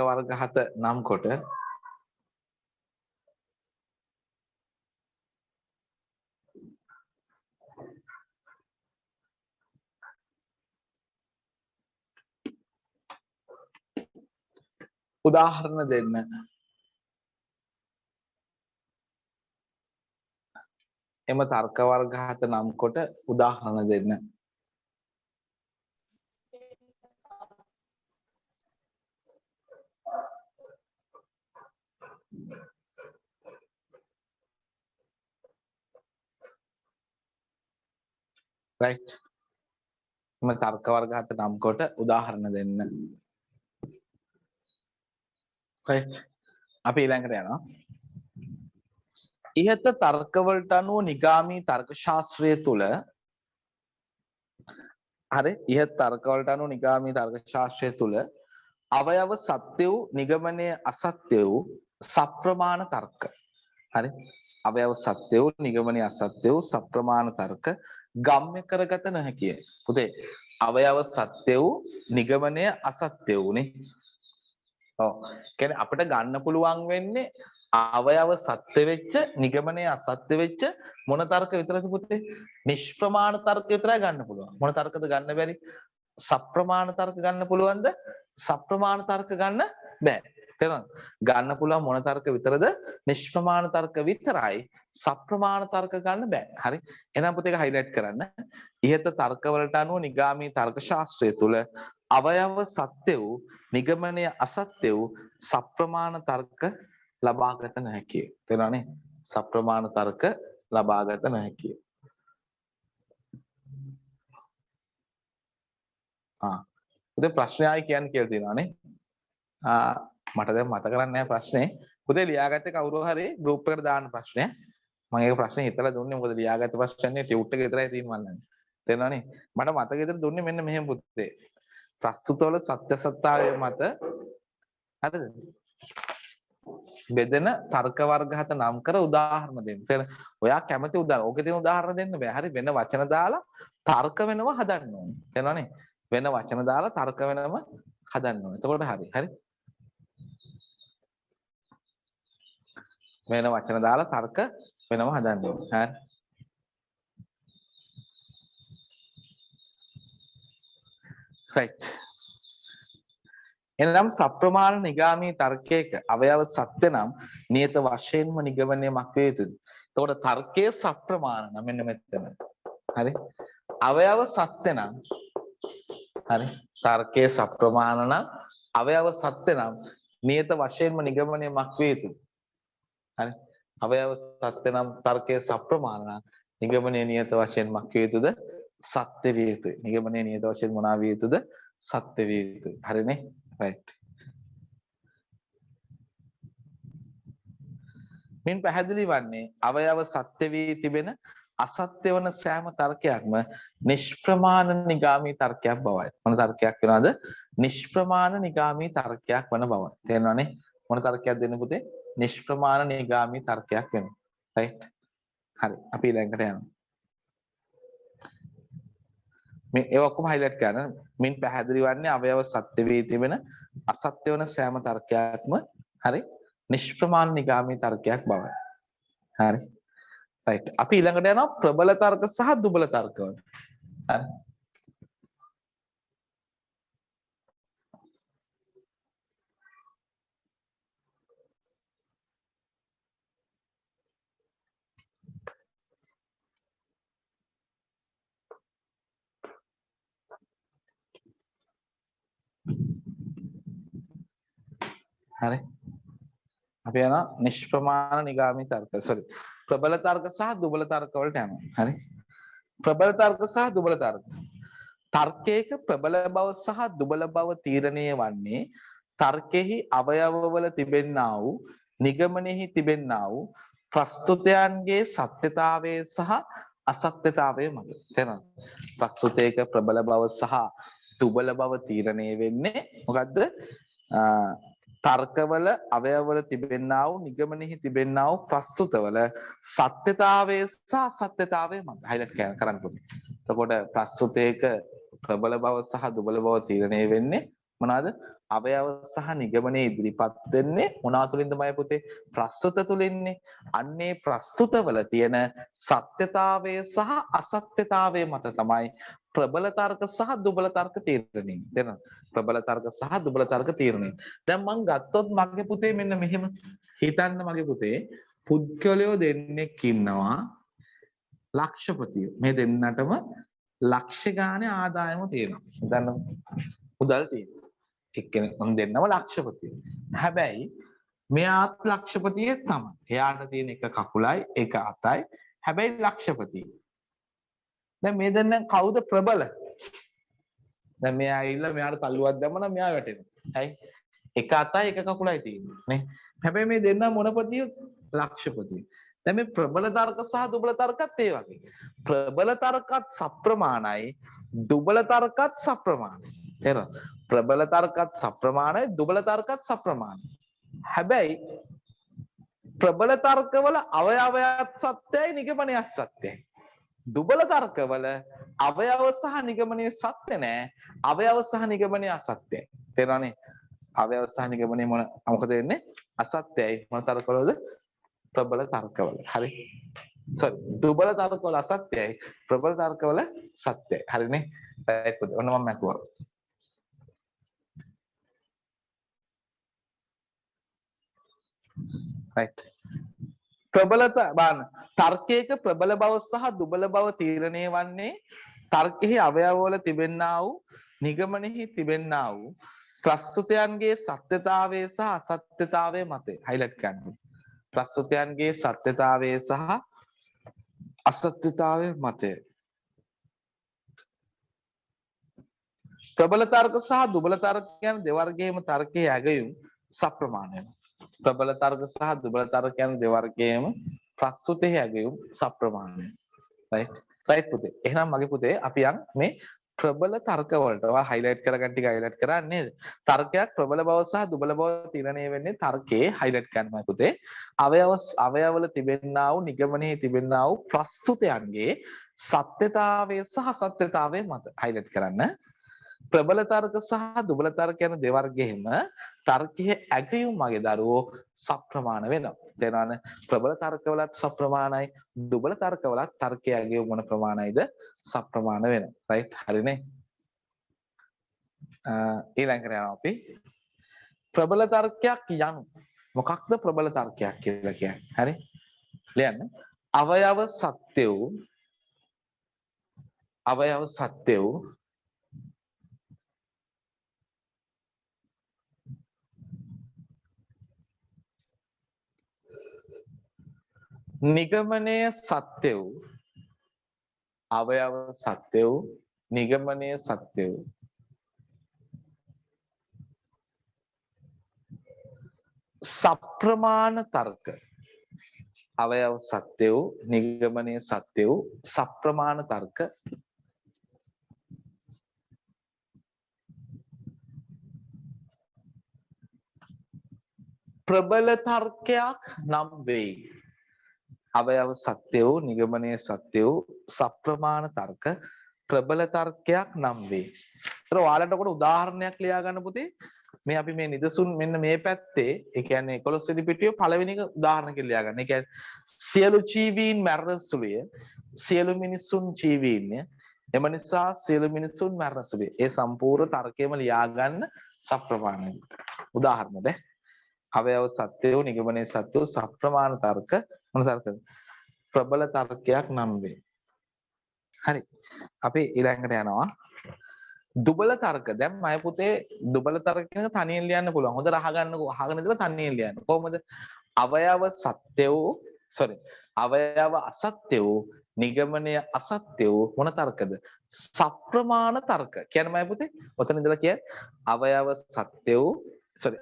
වර්ග 7 නම් කොට උදාහරණ දෙන්න. එම තර්ක වර්ග 7 නම් කොට උදාහරණ දෙන්න. right. එම තර්ක වර්ග 7 නම් කොට උදාහරණ දෙන්න. right. අපි ඊළඟට යනවා. ඉහත තර්කවලට අනුව නිගාමී තර්ක ශාස්ත්‍රය තුළ හරි ඉහත තර්කවලට අනුව නිගාමී තර්ක ශාස්ත්‍රය තුළ අවයව සත්‍ය වූ නිගමනය අසත්‍ය වූ සප්‍රමාණ තර්ක හරි අවයව සත්‍ය වූ නිගමනය අසත්‍ය වූ සප්‍රමාණ තර්ක ගම්ම්‍ය කරගත නොහැකිය. පුතේ අවයව සත්‍ය වූ නිගමනය අසත්‍ය වූනේ. ඔව් කියන්නේ අපිට ගන්න පුළුවන් වෙන්නේ අවයව සත්‍ය වෙච්ච නිගමනය අසත්‍ය වෙච්ච මොන තර්ක විතරද පුතේ? නිෂ්ප්‍රමාණ තර්ක විතරයි ගන්න පුළුවන්. මොන තර්කද ගන්න බැරි? සප්‍රමාණ තර්ක ගන්න පුළුවන්ද? සප්‍රමාණ තර්ක ගන්න බෑ. තේරුණාද? ගන්න පුළුවන් මොන තර්ක විතරද? නිෂ්ප්‍රමාණ තර්ක විතරයි. සප්‍රමාණ තර්ක ගන්න බෑ. හරි? එහෙනම් පුතේ ඒක හයිලයිට් කරන්න. ඉහත තර්කවලට අනුව නිගාමී තර්ක ශාස්ත්‍රය තුළ අවයව සත්‍ය වූ නිගමනය අසත්‍ය වූ සප්‍රමාණ තර්ක ලබාගත නොහැකිය. තේරුණානේ? සප්‍රමාණ තර්ක ලබාගත නොහැකිය. පුතේ ප්‍රශ්නයයි කියන්න කියලා තියෙනවානේ. මට දැන් මතක කරන්නේ නැහැ ප්‍රශ්නේ. පුතේ ලියාගත්තේ කවුරු හරි ගෲප් එකට දාන්න ප්‍රශ්නය. මම ඒක ප්‍රශ්නේ හිතලා දුන්නේ මොකද ලියාගත්ත ප්‍රශ්නේ ටියුට් එක විතරයි තියෙන්නේ මම. තේරෙනවනේ. මට මතක විතර දුන්නේ මෙන්න මෙහෙම පුතේ. ප්‍රස්තුතවල සත්‍ය සත්‍යය මත හරිද? බෙදෙන තර්ක වර්ග හත නම් කර උදාහරණ දෙන්න. තේරෙන? ඔයා කැමති උදාහරණ. ඕකේ තියෙන උදාහරණ දෙන්න බෑ. හරි වෙන වචන දාලා තර්ක වෙනව හදන්න ඕනේ. තේරෙනවනේ? වෙන වචන දාලා තර්ක වෙනව හදන්න ඕනේ. එතකොට හරි. හරි. වෙන වචන දාලා තර්ක වෙනව හදන්න ඕනේ. හරි. right. එනම් සප්‍රමාණ නිගාමී තර්කයක අවයව සත්‍ය නම් නියත වශයෙන්ම නිගමනයමක් වේ යුතුද? එතකොට තර්කයේ සප්‍රමාණ නම් මෙන්න මෙතන. හරි. අවයව සත්‍ය නම් හරි. තර්කයේ සප්‍රමාණ නම් අවයව සත්‍ය නම් නියත වශයෙන්ම නිගමනයමක් වේ යුතුද? හරි. අවයව සත්‍ය නම් තර්කයේ සප්‍රමාණ නම් නිගමනය නියත වශයෙන්මක් වේ යුතුද? සත්‍ය විය යුතුයි. නිගමනය නියත වශයෙන් මොනවා විය යුතුද? සත්‍ය විය යුතුයි. හරිනේ? right. මින් පැහැදිලි වන්නේ අවයව සත්‍ය වී තිබෙන අසත්‍ය වන සෑම තර්කයක්ම නිෂ්ප්‍රමාණ නිගාමී තර්කයක් බවයි. මොන තර්කයක් වෙනවද? නිෂ්ප්‍රමාණ නිගාමී තර්කයක් වන බවයි. තේරෙනවනේ? මොන තර්කයක් දෙන්න පුතේ? නිෂ්ප්‍රමාණ නිගාමී තර්කයක් වෙනවා. right. හරි. අපි ඊළඟට යනවා. මේ ඒ ඔක්කොම highlight කරන්න. මින් පැහැදිලි වන්නේ අවයව සත්‍ය වී තිබෙන අසත්‍ය වන සෑම තර්කයක්ම හරි නිෂ්ප්‍රමාණ නිගාමී තර්කයක් බවයි. හරි. right. අපි ඊළඟට යනවා ප්‍රබල තර්ක සහ දුබල තර්ක වලට. හරි. හරි. අපි යනවා නිෂ්ප්‍රමාණ නිගාමී තර්ක. sorry. ප්‍රබල තර්ක සහ දුබල තර්ක වලට යනවා. හරි. ප්‍රබල තර්ක සහ දුබල තර්ක. තර්කයක ප්‍රබල බව සහ දුබල බව තීරණය වන්නේ තර්කෙහි අවයවවල තිබෙන්නා වූ නිගමනයෙහි තිබෙන්නා වූ ප්‍රස්තුතයන්ගේ සත්‍යතාවය සහ අසත්‍යතාවය මත. තේරෙනවද? ප්‍රස්තුතයක ප්‍රබල බව සහ දුබල බව තීරණය වෙන්නේ මොකද්ද? තර්කවල අවයවවල තිබෙන්නා වූ නිගමනයෙහි තිබෙන්නා වූ ප්‍රස්තුතවල සත්‍යතාවය සහ අසත්‍යතාවය මත. highlight කරන්න පුළුවන්. එතකොට ප්‍රස්තුතයක ප්‍රබල බව සහ දුබල බව තීරණය වෙන්නේ මොනවාද? අවයව සහ නිගමනයේ ඉදිරිපත් වෙන්නේ මොනවා තුලින්දමයි පුතේ? ප්‍රස්තුත තුලින්නේ. අන්නේ ප්‍රස්තුතවල තියෙන සත්‍යතාවය සහ අසත්‍යතාවය මත තමයි ප්‍රබල තර්ක සහ දුබල තර්ක තීරණය. දැන් ප්‍රබල තර්ක සහ දුබල තර්ක තීරණය. දැන් මං ගත්තොත් මගේ පුතේ මෙන්න මෙහෙම හිතන්න මගේ පුතේ පුද්ගලයෝ දෙන්නෙක් ඉන්නවා ලක්ෂපතියෝ. මේ දෙන්නටම ලක්ෂ ගානේ ආදායම තියෙනවා. හිතන්න මුදල් තියෙනවා. එක්කෙනෙක් මම දෙන්නම ලක්ෂපතියෝ. හැබැයි මෙයාත් ලක්ෂපතියෙක් තමයි. එයාට තියෙන එක කකුලයි එක අතයි. හැබැයි ලක්ෂපතිය. දැන් මේ දෙන්නෙන් කවුද ප්‍රබල? දැන් මෙයා ඇවිල්ලා මෙයාට තල්ලුවක් දැම්මම මෙයා වැටෙනවා. හරි? එක අතයි එක කකුලයි තියෙන්නේ නේ. හැබැයි මේ දෙන්න මොනපතියෝ? ලක්ෂපතියෝ. දැන් මේ ප්‍රබල තර්ක සහ දුබල තර්කත් ඒ වගේ. ප්‍රබල තර්කත් සප්‍රමාණයි, දුබල තර්කත් සප්‍රමාණයි. තේරෙනවද? ප්‍රබල තර්කත් සප්‍රමාණයි, දුබල තර්කත් සප්‍රමාණයි. හැබැයි ප්‍රබල තර්කවල අවයවයත් සත්‍යයි, නිගමනයත් සත්‍යයි. දුබල තර්කවල අවයව සහ නිගමනයේ සත්‍ය නෑ, අවයව සහ නිගමනය අසත්‍යයි. තේරෙනවනේ? අවයව සහ නිගමනය මොකද වෙන්නේ? අසත්‍යයි. මොන තර්කවලද? ප්‍රබල තර්කවල. හරි. sorry. දුබල තර්කවල අසත්‍යයි, ප්‍රබල තර්කවල සත්‍යයි. හරිනේ? right පුතේ. ඔන්න මම මැකුවා. right. ප්‍රබලත බලන්න. තර්කයක ප්‍රබල බව සහ දුබල බව තීරණය වන්නේ තර්කෙහි අවයවවල තිබෙන්නා වූ නිගමනයෙහි තිබෙන්නා වූ ප්‍රස්තුතයන්ගේ සත්‍යතාවය සහ අසත්‍යතාවය මතය. highlight කරන්න. ප්‍රස්තුතයන්ගේ සත්‍යතාවය සහ අසත්‍යතාවය මතය. ප්‍රබල තර්ක සහ දුබල තර්ක කියන දෙවර්ගයේම තර්කයේ ඇගයුම් සප්‍රමාණ වෙනවා. ප්‍රබල තර්ක සහ දුබල තර්ක යන දෙවර්ගයේම ප්‍රස්තුතයේ ඇගයුම් සප්‍රමාණයි. right right පුතේ. එහෙනම් මගේ පුතේ අපි යන් මේ ප්‍රබල තර්ක වලට ඔයා highlight කරගන්න ටික highlight කරන්නේ නේද? තර්කයක් ප්‍රබල බව සහ දුබල බව තීරණය වෙන්නේ තර්කයේ highlight කරන්නයි පුතේ. අවයවවල තිබෙනා වූ නිගමනයේ තිබෙනා වූ ප්‍රස්තුතයන්ගේ සත්‍යතාවය සහ අසත්‍යතාවය මත highlight කරන්න. ප්‍රබල තර්ක සහ දුබල තර්ක යන දෙවර්ගයෙම තර්කයේ ඇගයුම් මගේ දරුවෝ සප්‍රමාණ වෙනවා. තේරෙනවද? ප්‍රබල තර්කවලත් සප්‍රමාණයි, දුබල තර්කවලත් තර්කයේ ඇගයුම් මොන ප්‍රමාණයිද? සප්‍රමාණ වෙනවා. right හරිනේ? ඊළඟට යනවා අපි ප්‍රබල තර්කයක් යනු මොකක්ද ප්‍රබල තර්කයක් කියලා කියන්නේ? හරි? ලියන්න. අවයව සත්‍ය වූ නිගමනය සත්‍ය වූ අවයව සත්‍ය වූ නිගමනය සත්‍ය වූ සප්‍රමාණ තර්ක අවයව සත්‍ය වූ නිගමනය සත්‍ය වූ සප්‍රමාණ තර්ක ප්‍රබල තර්කයක් නම් වෙයි. අවයව සත්‍ය වූ නිගමනය සත්‍ය වූ සප්‍රමාණ තර්ක ප්‍රබල තර්කයක් නම් වේ. ඒතර ඔයාලට කොට උදාහරණයක් ලියා ගන්න පුතේ. මේ අපි මේ නිදසුන් මෙන්න මේ පැත්තේ ඒ කියන්නේ 11 වෙනි පිටුවේ පළවෙනි එක උදාහරණයක් ලියා ගන්න. ඒ කියන්නේ සියලු ජීවීන් මරණ සුළුය. සියලු මිනිසුන් ජීවීන්ය. එම නිසා සියලු මිනිසුන් මරණ සුළුය. ඒ සම්පූර්ණ තර්කයම ලියා ගන්න සප්‍රමාණයි. උදාහරණ දෙක. අවයව සත්‍ය වූ නිගමනයේ සත්‍ය වූ සප්‍රමාණ තර්ක මොන තර්කද? ප්‍රබල තර්කයක් නම් වේ. හරි. අපි ඊළඟට යනවා. දුබල තර්ක. දැන් මම පුතේ දුබල තර්ක කියන එක තනියෙන් ලියන්න පුළුවන්. හොඳට අහගන්නකෝ. අහගෙන ඉඳලා තනියෙන් ලියන්න. කොහොමද? අවයව සත්‍ය වූ අවයව අසත්‍ය වූ නිගමනය අසත්‍ය වූ මොන තර්කද? සප්‍රමාණ තර්ක. කියන්නේ මම පුතේ ඔතන ඉඳලා කියන්නේ අවයව සත්‍ය වූ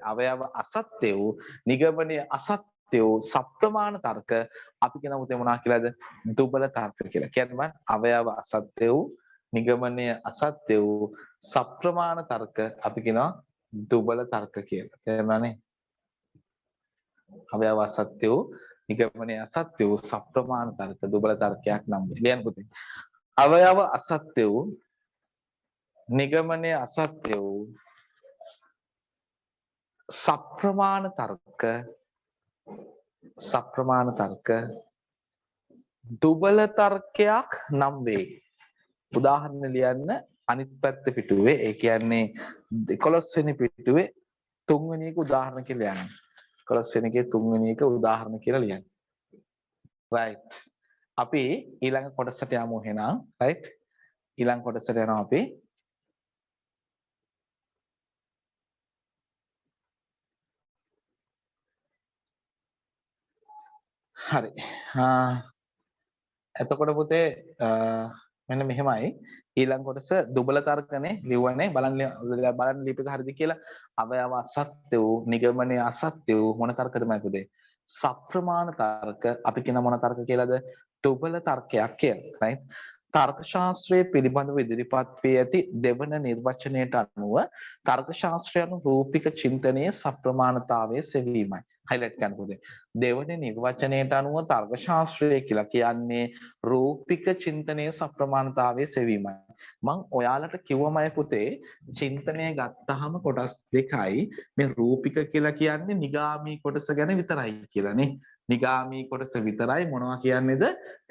අවයව අසත්‍ය වූ නිගමනය අසත්‍ය වූ සප්‍රමාණ තර්ක අපි කියන පුතේ මොනවා කියලාද? දුබල තර්ක කියලා. කියන්නේ මම අවයව අසත්‍ය වූ නිගමනය අසත්‍ය වූ සප්‍රමාණ තර්ක අපි කියනවා දුබල තර්ක කියලා. තේරුණානේ? අවයව අසත්‍ය වූ නිගමනය අසත්‍ය වූ සප්‍රමාණ තර්ක දුබල තර්කයක් නම් වේ. ලියන්න පුතේ. අවයව අසත්‍ය වූ නිගමනය අසත්‍ය වූ සප්‍රමාණ තර්ක දුබල තර්කයක් නම් වේ. උදාහරණ ලියන්න අනිත් පැත්ත පිටුවේ ඒ කියන්නේ 11 වෙනි පිටුවේ 3 වෙනි එක උදාහරණ කියලා ලියන්න. 11 වෙනි එකේ 3 වෙනි එක උදාහරණ කියලා ලියන්න. right. අපි ඊළඟ කොටසට යමු එහෙනම්. right. ඊළඟ කොටසට යනවා අපි. හරි. එතකොට පුතේ මෙන්න මෙහෙමයි ඊළඟ කොටස දුබල තර්කනේ ලිව්වනේ බලන්න ලිපික හරිද කියලා. අවයව අසත්‍ය වූ නිගමනය අසත්‍ය වූ මොන තර්කදමයි පුතේ? සප්‍රමාණ තර්ක අපි කියන මොන තර්ක කියලාද? දුබල තර්කයක් කියලා. right. තර්ක ශාස්ත්‍රයේ පිළිබඳව ඉදිරිපත් වී ඇති දෙවන නිර්වචනයට අනුව තර්ක ශාස්ත්‍රය අනුව රූපික චින්තනයේ සප්‍රමාණතාවය සෙවීමයි. highlight කරන්න පුතේ. දෙවන නිර්වචනයට අනුව තර්ක ශාස්ත්‍රය කියලා කියන්නේ රූපික චින්තනයේ සප්‍රමාණතාවය සෙවීමයි. මං ඔයාලට කිව්වමයි පුතේ චින්තනය ගත්තාම කොටස් දෙකයි. මේ රූපික කියලා කියන්නේ නිගාමී කොටස ගැන විතරයි කියලානේ. නිගාමී කොටස විතරයි මොනවා කියන්නේද?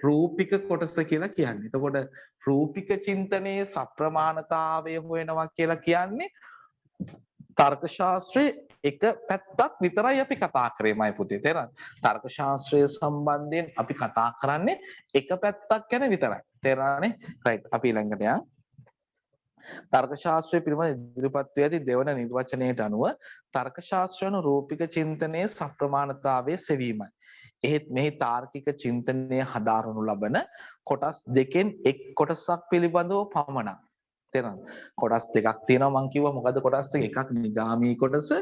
රූපික කොටස කියලා කියන්නේ. එතකොට රූපික චින්තනයේ සප්‍රමාණතාවය හොයනවා කියලා කියන්නේ තර්ක ශාස්ත්‍රයේ එක පැත්තක් විතරයි අපි කතා කරේමයි පුතේ. තේරෙනවද? තර්ක ශාස්ත්‍රය සම්බන්ධයෙන් අපි කතා කරන්නේ එක පැත්තක් ගැන විතරයි. තේරෙනවනේ? right. අපි ඊළඟට යමු. තර්ක ශාස්ත්‍රය පිළිබඳ ඉදිරිපත් වී ඇති දෙවන නිර්වචනයට අනුව තර්ක ශාස්ත්‍රයන රූපික චින්තනයේ සප්‍රමාණතාවය සෙවීමයි. එහෙත් මෙහි තාර්කික චින්තනය හදාරනු ලබන කොටස් දෙකෙන් එක් කොටසක් පිළිබඳව පමණක්. තේරෙනවද? කොටස් දෙකක් තියෙනවා මං කිව්වා මොකද්ද කොටස් දෙක? එකක් නිගාමී කොටස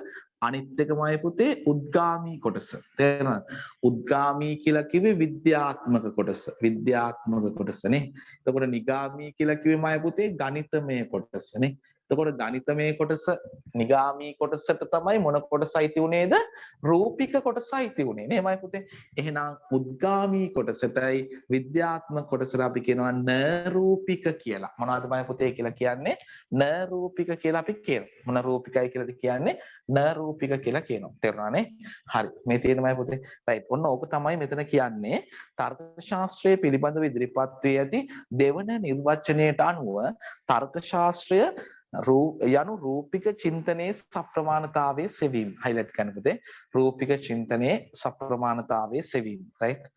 අනිත් එකමයි පුතේ උද්ගාමී කොටස. තේරෙනවද? උද්ගාමී කියලා කිව්වේ විද්‍යාත්මක කොටස. විද්‍යාත්මක කොටසනේ. එතකොට නිගාමී කියලා කිව්වේ මයි පුතේ ගණිතමය කොටසනේ. එතකොට ගණිතමය කොටස නිගාමී කොටසට තමයි මොන කොටස අයිති උනේද? රූපික කොටස අයිති උනේ නේ මයි පුතේ. එහෙනම් උද්ගාමී කොටසටයි විද්‍යාත්මක කොටසට අපි කියනවා නරූපික කියලා. මොනවද මයි පුතේ කියලා කියන්නේ? නරූපික කියලා අපි කියනවා. මොන රූපිකයි කියලාද කියන්නේ? නරූපික කියලා කියනවා. තේරුණානේ? හරි. මේ තියෙන මයි පුතේ. රයිට්. ඔන්න ඕක තමයි මෙතන කියන්නේ තර්ක ශාස්ත්‍රය පිළිබඳව ඉදිරිපත් වී ඇති දෙවන නිර්වචනයට අනුව තර්ක ශාස්ත්‍රය යනු රූපික චින්තනයේ සප්‍රමාණතාවයේ සෙවීම. හයිලයිට් කරන්න පුතේ. රූපික චින්තනයේ සප්‍රමාණතාවයේ සෙවීම. රයිට්.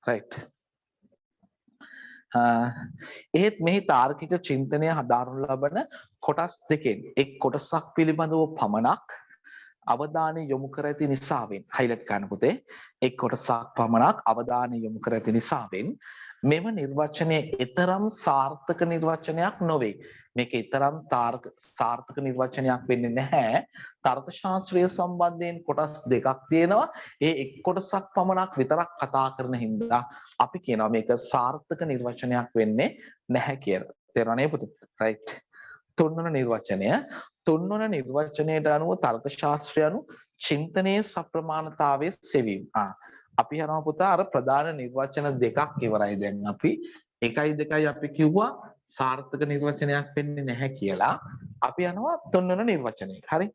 රයිට්. එහෙත් මෙහි තාර්කික චින්තනය හදාරනු ලබන කොටස් දෙකෙන් එක් කොටසක් පිළිබඳව පමණක් අවධානය යොමු කර ඇති නිසාවෙන් හයිලයිට් කරන්න පුතේ එක් කොටසක් පමණක් අවධානය යොමු කර ඇති නිසාවෙන් මෙම නිර්වචනය එතරම් සාර්ථක නිර්වචනයක් නොවේ. මේක එතරම් සාර්ථක නිර්වචනයක් වෙන්නේ නැහැ. තර්ක ශාස්ත්‍රය සම්බන්ධයෙන් කොටස් දෙකක් තියෙනවා. ඒ එක් කොටසක් පමණක් විතරක් කතා කරන හින්දා අපි කියනවා මේක සාර්ථක නිර්වචනයක් වෙන්නේ නැහැ කියලා. තේරුණානේ පුතේ? රයිට්. තුන්වන නිර්වචනය තුන්වන නිර්වචනයට අනුව තර්ක ශාස්ත්‍රය අනුව චින්තනයේ සප්‍රමාණතාවයේ සෙවීම. අපි යනවා පුතා අර ප්‍රධාන නිර්වචන දෙකක් ඉවරයි දැන් අපි 1යි 2යි අපි කිව්වා සාර්ථක නිර්වචනයක් වෙන්නේ නැහැ කියලා. අපි යනවා තුන්වන නිර්වචනයට. හරි.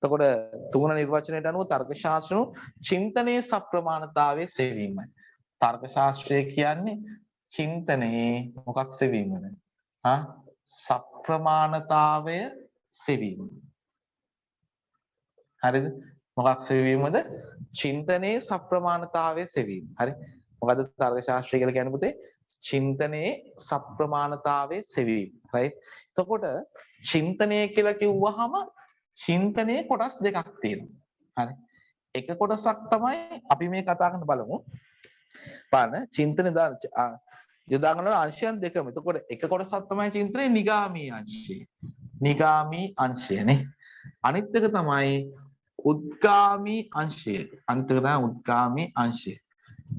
එතකොට තුන්වන නිර්වචනයට අනුව තර්ක ශාස්ත්‍රය චින්තනයේ සප්‍රමාණතාවයේ සෙවීමයි. තර්ක ශාස්ත්‍රය කියන්නේ චින්තනයේ මොකක් සෙවීමද? සප්‍රමාණතාවය සෙවීම. හරිද? මොකක් සෙවීමද? චින්තනයේ සප්‍රමාණතාවය සෙවීම. හරි. මොකද තර්ක ශාස්ත්‍රය කියලා කියන්නේ පුතේ චින්තනයේ සප්‍රමාණතාවය සෙවීම. රයිට්. එතකොට චින්තනය කියලා කිව්වහම චින්තනයේ කොටස් දෙකක් තියෙනවා. හරි. එක කොටසක් තමයි අපි මේ කතා කරන්න බලමු. බලන්න චින්තන යොදාගන්න අංශයන් දෙකම. එතකොට එක කොටසක් තමයි චින්තනයේ නිගාමී අංශය. නිගාමී අංශයනේ. අනිත් එක තමයි උද්ගාමී අංශය. අනිත් එක තමයි උද්ගාමී අංශය.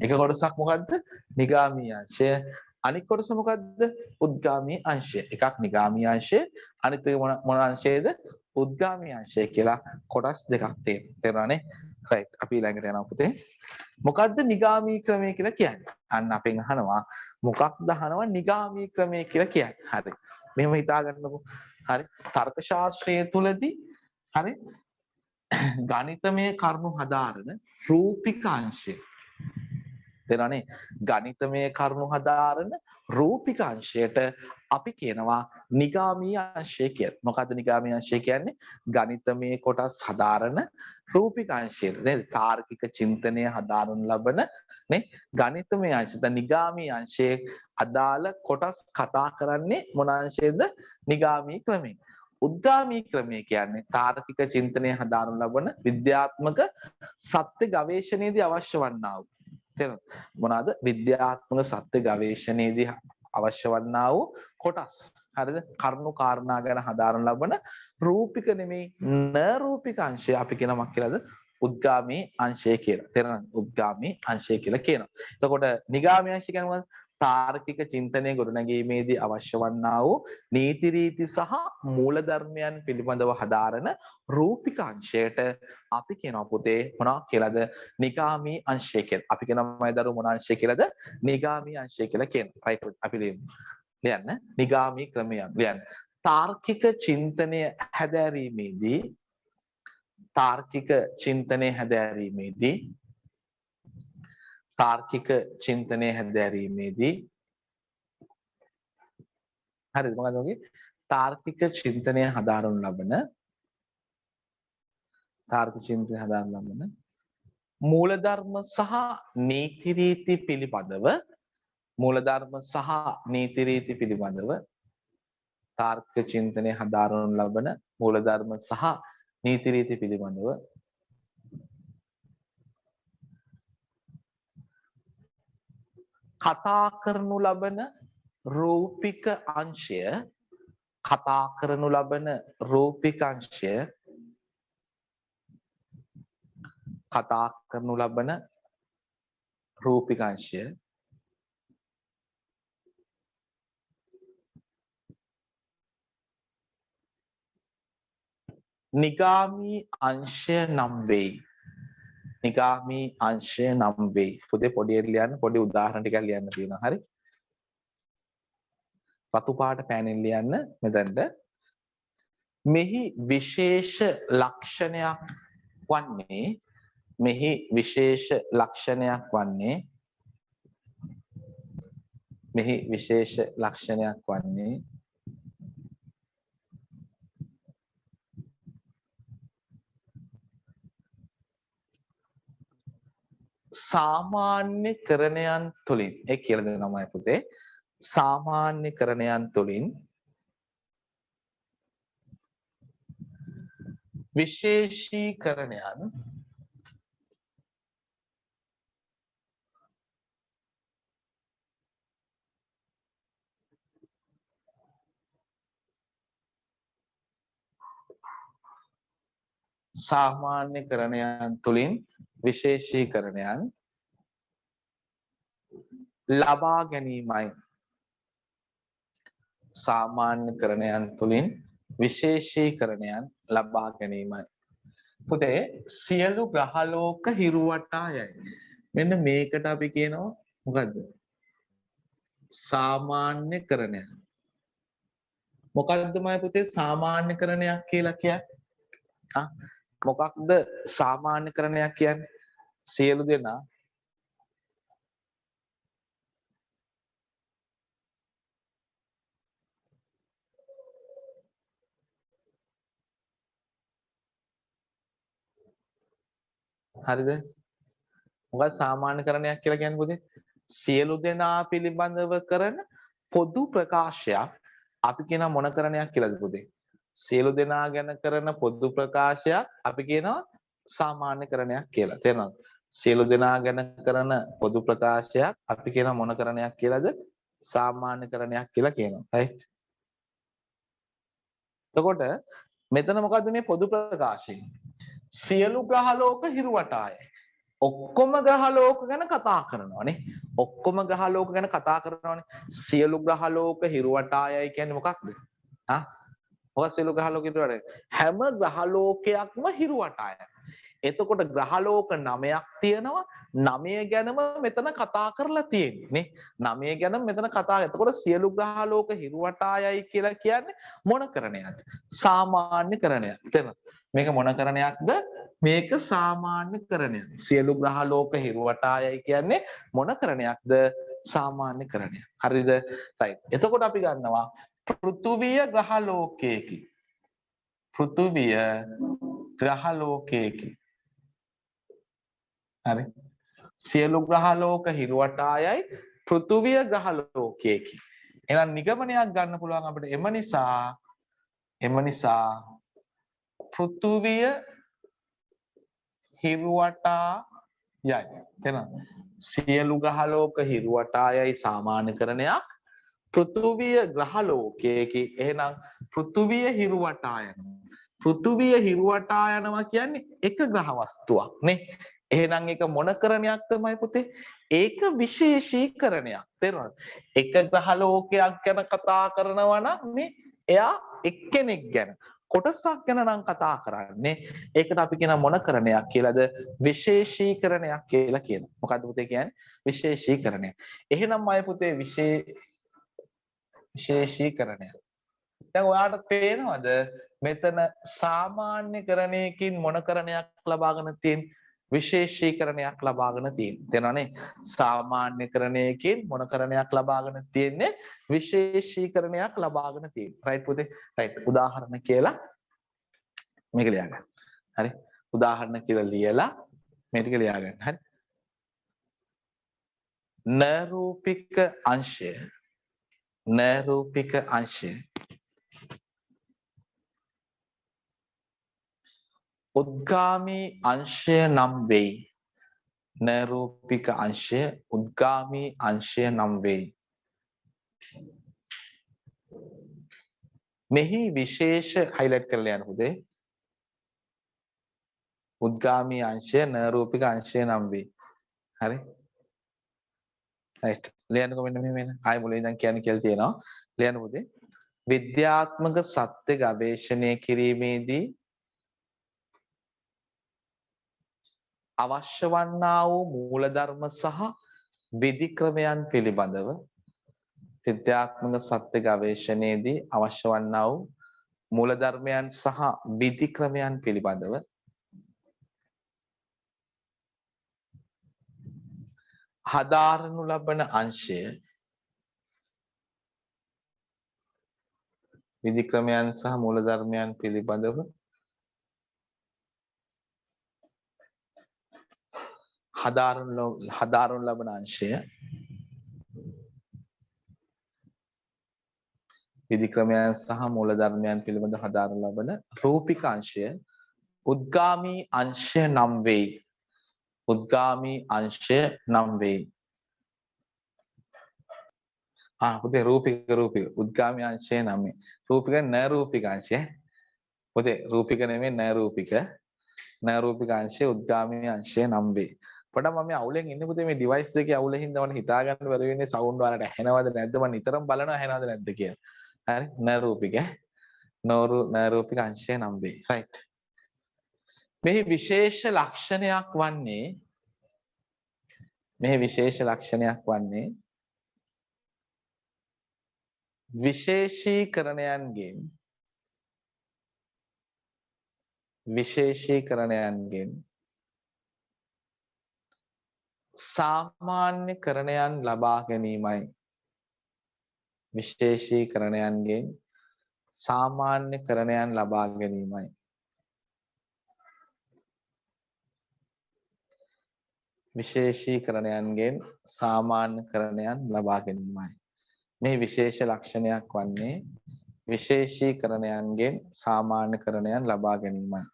එක කොටසක් මොකද්ද? නිගාමී අංශය. අනිත් කොටස මොකද්ද? උද්ගාමී අංශය. එකක් නිගාමී අංශය. අනිත් එක මොන අංශයේද? උද්ගාමී අංශය කියලා කොටස් දෙකක් තියෙනවා. තේරුණානේ? රයිට්. අපි ඊළඟට යනවා පුතේ. මොකද්ද නිගාමී ක්‍රමය කියලා කියන්නේ? අන්න අපෙන් අහනවා මොකක්ද අහනවා නිගාමී ක්‍රමය කියලා කියන්නේ. හරි. මෙහෙම හිතා ගන්නකො. හරි. තර්ක ශාස්ත්‍රයේ තුලදී හරි ගණිතමය කරුණු හදාරන රූපික අංශය. තේරෙනවනේ? ගණිතමය කරුණු හදාරන රූපික අංශයට අපි කියනවා නිගාමී අංශය කියලා. මොකද්ද නිගාමී අංශය කියන්නේ? ගණිතමය කොටස් හදාරන රූපික අංශය. නේද? තාර්කික චින්තනය හදාරන ලබන නේ ගණිතමය අංශය. දැන් නිගාමී අංශයේ අදාළ කොටස් කතා කරන්නේ මොන අංශයේද? නිගාමී ක්‍රමයෙන්. උද්ගාමී ක්‍රමය කියන්නේ තාර්කික චින්තනය හදාරනු ලබන විද්‍යාත්මක සත්‍ය ගවේෂණයේදී අවශ්‍ය වන්නා වූ තේරෙනවද මොනවාද විද්‍යාත්මක සත්‍ය ගවේෂණයේදී අවශ්‍ය වන්නා වූ කොටස් හරිද කරුණු කාරණා ගැන හදාරනු ලබන රූපික නෙමෙයි නරූපික අංශය අපි කියනවා කියලාද උද්ගාමී අංශය කියලා තේරෙනවද උද්ගාමී අංශය කියලා කියනවා එතකොට නිගාමී අංශය කියන්නේ මොකක්ද තාර්කික චින්තනය ගොඩනැගීමේදී අවශ්‍ය වන්නා වූ නීති රීති සහ මූලධර්මයන් පිළිබඳව හදාරන රූපික අංශයට අපි කියනවා පුතේ මොනවා කියලාද නිගාමී අංශය කියලා. අපි කියනවා මම දරුවෝ මොන අංශය කියලාද නිගාමී අංශය කියලා කියනවා. රයිට් අපි ලියන්න නිගාමී ක්‍රමය ලියන්න. තාර්කික චින්තනය හැදෑරීමේදී තාර්කික චින්තනය හැදෑරීමේදී තාර්කික චින්තනය හැදෑරීමේදී හරිද මොකද ඔගේ තාර්කික චින්තනය හදාරනු ලබන තාර්කික චින්තනය හදාරනු ලබන මූලධර්ම සහ නීති රීති පිළිබඳව මූලධර්ම සහ නීති රීති පිළිබඳව තාර්කික චින්තනය හදාරනු ලබන මූලධර්ම සහ නීති රීති පිළිබඳව කතා කරනු ලබන රූපික අංශය කතා කරනු ලබන රූපික අංශය කතා කරනු ලබන රූපික අංශය නිගාමී අංශය නම් වෙයි. නිගාමී අංශය නම් වෙයි. පොඩි ලියන්න පොඩි උදාහරණ ටිකක් ලියන්න තියෙනවා. හරි. රතු පාට පෑනෙන් ලියන්න මෙතනට. මෙහි විශේෂ ලක්ෂණයක් වන්නේ මෙහි විශේෂ ලක්ෂණයක් වන්නේ මෙහි විශේෂ ලක්ෂණයක් වන්නේ සාමාන්‍යකරණයන් තුලින් ඒ කියලා දෙනවා මම පුතේ සාමාන්‍යකරණයන් තුලින් විශේෂීකරණයන් සාමාන්‍යකරණයන් තුලින් විශේෂීකරණයන් ලබා ගැනීමයි සාමාන්‍යකරණයන් තුලින් විශේෂීකරණයන් ලබා ගැනීමයි පුතේ සියලු ග්‍රහලෝක හිරුවටා යයි මෙන්න මේකට අපි කියනවා මොකද්ද සාමාන්‍යකරණය මොකක්ද මම පුතේ සාමාන්‍යකරණයක් කියලා කියන්නේ මොකක්ද සාමාන්‍යකරණයක් කියන්නේ සියලු දෙනා හරිද මොකක්ද සාමාන්‍යකරණයක් කියලා කියන්නේ පුතේ සියලු දෙනා පිළිබඳව කරන පොදු ප්‍රකාශයක් අපි කියන මොන කරණයක් කියලාද පුතේ සියලු දෙනා ගැන කරන පොදු ප්‍රකාශයක් අපි කියනවා සාමාන්‍යකරණයක් කියලා තේරෙනවද සියලු දෙනා ගැන කරන පොදු ප්‍රකාශයක් අපි කියන මොන කරණයක් කියලාද සාමාන්‍යකරණයක් කියලා කියනවා right එතකොට මෙතන මොකද්ද මේ පොදු ප්‍රකාශය සියලු ග්‍රහලෝක හිරුවටායයි ඔක්කොම ග්‍රහලෝක ගැන කතා කරනවානේ ඔක්කොම ග්‍රහලෝක ගැන කතා කරනවානේ සියලු ග්‍රහලෝක හිරුවටායයි කියන්නේ මොකක්ද මොකක්ද සියලු ග්‍රහලෝක හිරුවටාය හැම ග්‍රහලෝකයක්ම හිරුවටායයි එතකොට ග්‍රහලෝක 9ක් තියෙනවා 9 ගැනම මෙතන කතා කරලා තියෙන්නේ 9 ගැන මෙතන කතා එතකොට සියලු ග්‍රහලෝක හිරුවටායයි කියලා කියන්නේ මොන කරණයක්ද සාමාන්‍ය කරණයක් තේරෙනවද මේක මොන කරණයක්ද මේක සාමාන්‍ය කරණයක් සියලු ග්‍රහලෝක හිරුවටායයි කියන්නේ මොන කරණයක්ද සාමාන්‍ය කරණයක් හරිද right එතකොට අපි ගන්නවා පෘථුවිය ග්‍රහලෝකයේකි පෘථුවිය ග්‍රහලෝකයේකි හරි සියලු ග්‍රහලෝක හිරුවටායයි පෘථුවිය ග්‍රහලෝකයේකි එහෙනම් නිගමනයක් ගන්න පුළුවන් අපිට එම නිසා පෘථුවිය හිරුවටා යයි තේරෙනවද සියලු ග්‍රහලෝක හිරුවටා යයි සාමාන්‍යකරණයක් පෘථුවිය ග්‍රහලෝකයේකි එහෙනම් පෘථුවිය හිරුවටා යනවා පෘථුවිය හිරුවටා යනවා කියන්නේ එක ග්‍රහ වස්තුවක් නේ එහෙනම් ඒක මොන කරණයක් තමයි පුතේ ඒක විශේෂීකරණයක් තේරෙනවද එක ග්‍රහලෝකයක් ගැන කතා කරනවා නම් මේ එයා එක්කෙනෙක් ගැන කොටසක් ගැන නම් කතා කරන්නේ ඒකට අපි කියන මොන කරණයක් කියලාද විශේෂීකරණයක් කියලා කියනවා මොකද්ද පුතේ කියන්නේ විශේෂීකරණය එහෙනම් අය පුතේ විශේෂීකරණය දැන් ඔයාලට පේනවද මෙතන සාමාන්‍යකරණයකින් මොන කරණයක් ලබාගෙන තියෙන්නේ විශේෂීකරණයක් ලබාගෙන තියෙන්නේ තේරෙනවනේ සාමාන්‍යකරණයකින් මොන කරණයක් ලබාගෙන තියෙන්නේ විශේෂීකරණයක් ලබාගෙන තියෙන්නේ right පුතේ right උදාහරණ කියලා මේක ලියා ගන්න හරි උදාහරණ කියලා ලියලා මේ ටික ලියා ගන්න හරි නරූපික අංශය උද්ගාමී අංශය නම් වෙයි නරූපික අංශය උද්ගාමී අංශය නම් වේ. මෙහි විශේෂ හයිලයිට් කරලා යන්න පුතේ. උද්ගාමී අංශය නරූපික අංශය නම් වේ. හරි. රයිට්. ලියන්නකො මෙන්න මෙහෙම. ආයෙ මුලින් ඉඳන් කියන්න කියලා තියෙනවා. ලියන්න පුතේ. විද්‍යාත්මක සත්‍ය ගවේෂණය කිරීමේදී අවශ්‍ය වන්නා වූ මූලධර්ම සහ විධික්‍රමයන් පිළිබඳව විද්‍යාත්මක සත්‍ය ගවේෂණයේදී අවශ්‍ය වන්නා වූ මූලධර්මයන් සහ විධික්‍රමයන් පිළිබඳව හදාරනු ලබන අංශය විධික්‍රමයන් සහ මූලධර්මයන් පිළිබඳව හදාරනු ලබන අංශය විධික්‍රමයන් සහ මූලධර්මයන් පිළිබඳ හදාරනු ලබන රූපික අංශය උද්ගාමී අංශය නම් වෙයි. උද්ගාමී අංශය නම් වෙයි. පුතේ රූපික උද්ගාමී අංශය නම් වේ. රූපික නරූපික අංශය. පුතේ රූපික නෙමෙයි නරූපික. නරූපික අංශය උද්ගාමී අංශය නම් වේ. පොඩ්ඩක් මම මේ අවුලෙන් ඉන්නේ පුතේ මේ ඩිවයිස් එකේ අවුලෙන් හින්දා මට හිතා ගන්න බැරි වෙන්නේ සවුන්ඩ් වලට ඇහෙනවද නැද්ද මම නිතරම බලනවා ඇහෙනවද නැද්ද කියලා. හරි නරූපික නරූපික අංශය නම් වේ. රයිට්. මෙහි විශේෂ ලක්ෂණයක් වන්නේ විශේෂීකරණයන්ගෙන් සාමාන්‍යකරණයන් ලබා ගැනීමයි. විශේෂීකරණයන්ගෙන් සාමාන්‍යකරණයන් ලබා ගැනීමයි. විශේෂීකරණයන්ගෙන් සාමාන්‍යකරණයන් ලබා ගැනීමයි. මේ විශේෂ ලක්ෂණයක් වන්නේ විශේෂීකරණයන්ගෙන් සාමාන්‍යකරණයන් ලබා ගැනීමයි.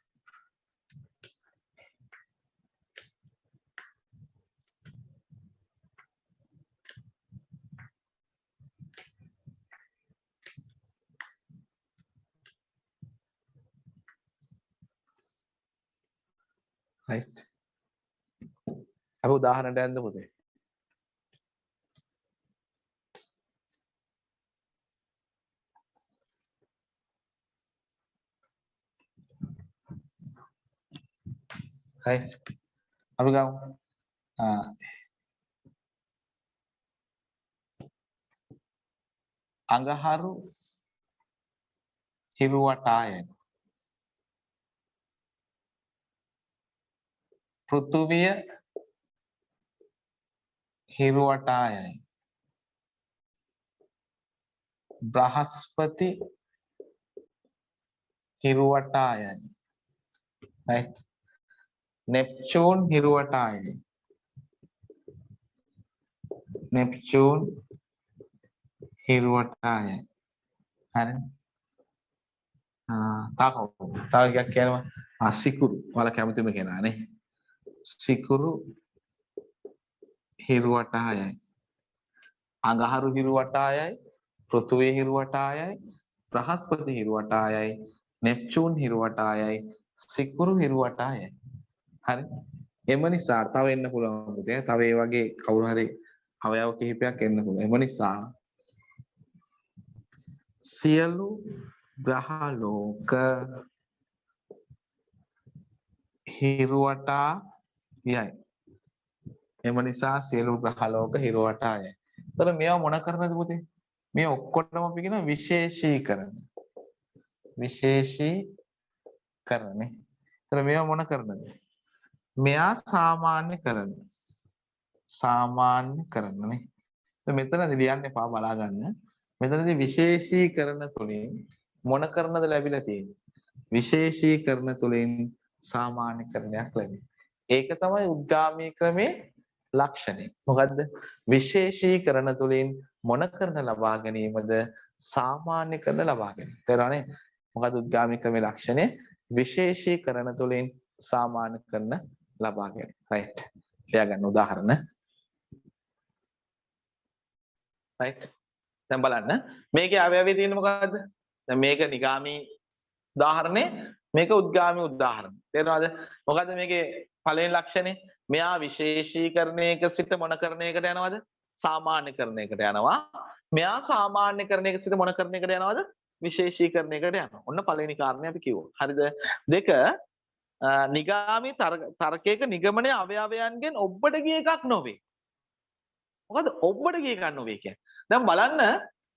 right. අපි උදාහරණයක් දෙන්න පුතේ. right. අපි ගමු. අඟහරු හිරුවටාය. පෘථුවිය හිරුවටායයි. බ්‍රහස්පති හිරුවටායයි. right. නෙප්චූන් හිරුවටායයි. නෙප්චූන් හිරුවටායයි. හරි. තව එකක් කියනවා. සිකුරු. ඔයාලා කැමතිම කෙනා නේ. සිකුරු හිරුවටායයි. අඟහරු හිරුවටායයි. පෘථුවිය හිරුවටායයි. බ්‍රහස්පති හිරුවටායයි. නෙප්චූන් හිරුවටායයි. සිකුරු හිරුවටායයි. හරි. එම නිසා තව එන්න පුළුවන් පුතේ. තව ඒ වගේ කවුරු හරි අවයව කිහිපයක් එන්න පුළුවන්. එම නිසා සියලු ග්‍රහලෝක හිරුවටා යයි. එම නිසා සියලු ග්‍රහලෝක හිරුවටා යයි. එතකොට මේවා මොන කරනද පුතේ? මේ ඔක්කොටම අපි කියන විශේෂීකරණ. විශේෂීකරණේ. එතකොට මේවා මොන කරනද? මෙයා සාමාන්‍යකරණ. සාමාන්‍යකරණනේ. මෙතනදී ලියන්න එපා බලා ගන්න. මෙතනදී විශේෂීකරණ තුලින් මොන කරනද ලැබිලා තියෙන්නේ? විශේෂීකරණ තුලින් සාමාන්‍යකරණයක් ලැබෙනවා. ඒක තමයි උද්ගාමී ක්‍රමේ ලක්ෂණය. මොකද්ද? විශේෂීකරණ තුලින් මොන කරන ලබා ගැනීමද? සාමාන්‍යකරණ ලබා ගැනීම. තේරුණානේ? මොකද්ද උද්ගාමී ක්‍රමේ ලක්ෂණය? විශේෂීකරණ තුලින් සාමාන්‍යකරණ ලබා ගැනීම. right. ලියා ගන්න උදාහරණ. right. දැන් බලන්න මේකේ අවයවය තියෙන්නේ මොකද්ද? දැන් මේක නිගාමී උදාහරණේ මේක උද්ගාමී උදාහරණ. තේරෙනවද? මොකද්ද මේකේ පළවෙනි ලක්ෂණේ? මෙයා විශේෂීකරණයක සිට මොනකරණයකට යනවද? සාමාන්‍යකරණයකට යනවා. මෙයා සාමාන්‍යකරණයක සිට මොනකරණයකට යනවද? විශේෂීකරණයකට යනවා. ඔන්න පළවෙනි කාරණේ අපි කිව්වා. හරිද? දෙක නිගාමී තර්කයක නිගමනයේ අවයවයන්ගෙන් ඔබට ගිය එකක් නොවේ. මොකද ඔබට ගිය එකක් නොවේ කියන්නේ. දැන් බලන්න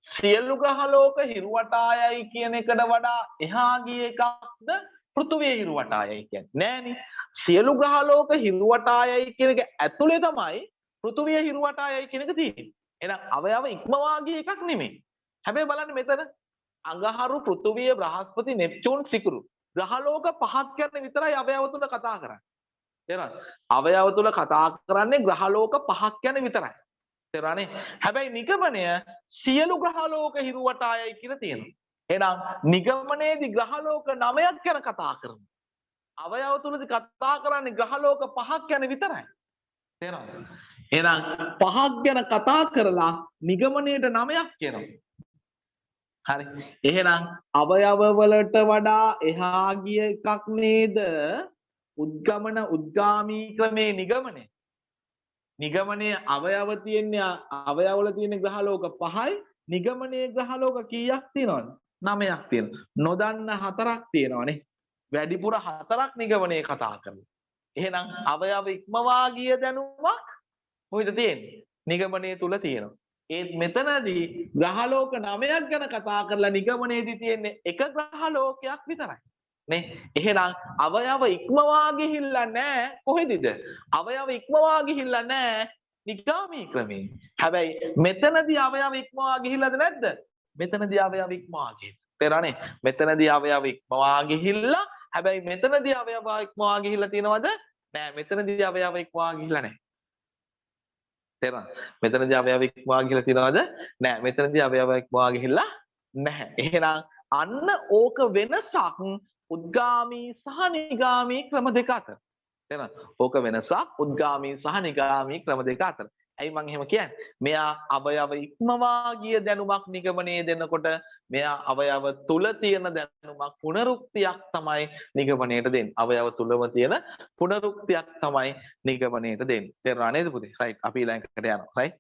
සියලු ග්‍රහලෝක හිරුවටායයි කියන එකට වඩා එහා ගිය එකක්ද පෘථුවිය හිරුවටායයි කියන්නේ නෑනේ. සියලු ග්‍රහලෝක හිරුවටායයි කියන එක ඇතුලේ තමයි පෘථුවිය හිරුවටායයි කියන එක තියෙන්නේ. එහෙනම් අවයව ඉක්මවා ගිය එකක් නෙමෙයි. හැබැයි බලන්න මෙතන අඟහරු පෘථුවිය බ්‍රහස්පති නෙප්චූන් සිකුරු ග්‍රහලෝක පහක් ගැන විතරයි අවයව තුල කතා කරන්නේ. තේරෙනවද? අවයව තුල කතා කරන්නේ ග්‍රහලෝක පහක් ගැන විතරයි. තේරෙනවනේ? හැබැයි නිගමනය සියලු ග්‍රහලෝක හිරුවටායයි කියලා තියෙනවා. එහෙනම් නිගමනයේදී ග්‍රහලෝක 9ක් ගැන කතා කරනවා. අවයව තුලදී කතා කරන්නේ ග්‍රහලෝක 5ක් ගැන විතරයි. තේරෙනවද? එහෙනම් 5ක් ගැන කතා කරලා නිගමනයේට 9ක් කියනවා. හරි. එහෙනම් අවයව වලට වඩා එහා ගිය එකක් නේද උද්ගාමී ක්‍රමේ නිගමනය. නිගමනයේ අවයව තියෙන්නේ අවයවවල තියෙන ග්‍රහලෝක 5යි. නිගමනයේ ග්‍රහලෝක කීයක් තියෙනවද? 9ක් තියෙනවා. නොදන්න 4ක් තියෙනවනේ. වැඩිපුර 4ක් නිගමනයේ කතා කරනවා. එහෙනම් අවයව ඉක්මවා ගිය දැනුමක් කොහෙද තියෙන්නේ? නිගමනයේ තුල තියෙනවා. ඒත් මෙතනදී ග්‍රහලෝක 9ක් ගැන කතා කරලා නිගමනයේදී තියෙන්නේ එක ග්‍රහලෝකයක් විතරයි. නේ? එහෙනම් අවයව ඉක්මවා ගිහිල්ලා නැහැ කොහෙදද? අවයව ඉක්මවා ගිහිල්ලා නැහැ නිගාමී ක්‍රමේ. හැබැයි මෙතනදී අවයව ඉක්මවා ගිහිල්ලාද නැද්ද? මෙතනදී අවයව ඉක්මවා ගිහින්. තේරෙනවනේ? මෙතනදී අවයව ඉක්මවා ගිහිල්ලා හැබැයි මෙතනදී අවයව ඉක්මවා ගිහිල්ලා තියෙනවද? නෑ මෙතනදී අවයව ඉක්මවා ගිහිල්ලා නැහැ. තේරෙනවද? මෙතනදී අවයව ඉක්මවා ගිහිල්ලා තියෙනවද? නෑ මෙතනදී අවයව ඉක්මවා ගිහිල්ලා නැහැ. එහෙනම් අන්න ඕක වෙනසක් උද්ගාමී සහ නිගාමී ක්‍රම දෙක අතර. තේරෙනවද? ඕක වෙනසක් උද්ගාමී සහ නිගාමී ක්‍රම දෙක අතර. ඇයි මං එහෙම කියන්නේ? මෙයා අවයව ඉක්මවා ගිය දැනුමක් නිගමනයේ දෙනකොට මෙයා අවයව තුල තියෙන දැනුමක් පුනරුක්තියක් තමයි නිගමනයට දෙන්නේ. අවයව තුලම තියෙන පුනරුක්තියක් තමයි නිගමනයට දෙන්නේ. තේරුණා නේද පුතේ? රයිට්. අපි ඊළඟට යනවා. රයිට්.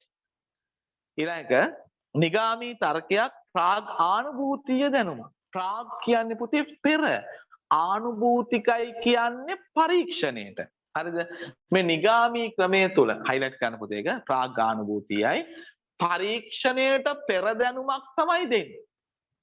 ඊළඟ නිගාමී තර්කයක් ප්‍රාග් ආනුභූතිය දැනුම. ප්‍රාග් කියන්නේ පුතේ පෙර. ආනුභූතිකයි කියන්නේ පරීක්ෂණයට. හරිද? මේ නිගාමී ක්‍රමයේ තුල හයිලයිට් කරන්න පුතේ එක ප්‍රාග් ආනුභූතියයි පරීක්ෂණයට පෙර දැනුමක් තමයි දෙන්නේ.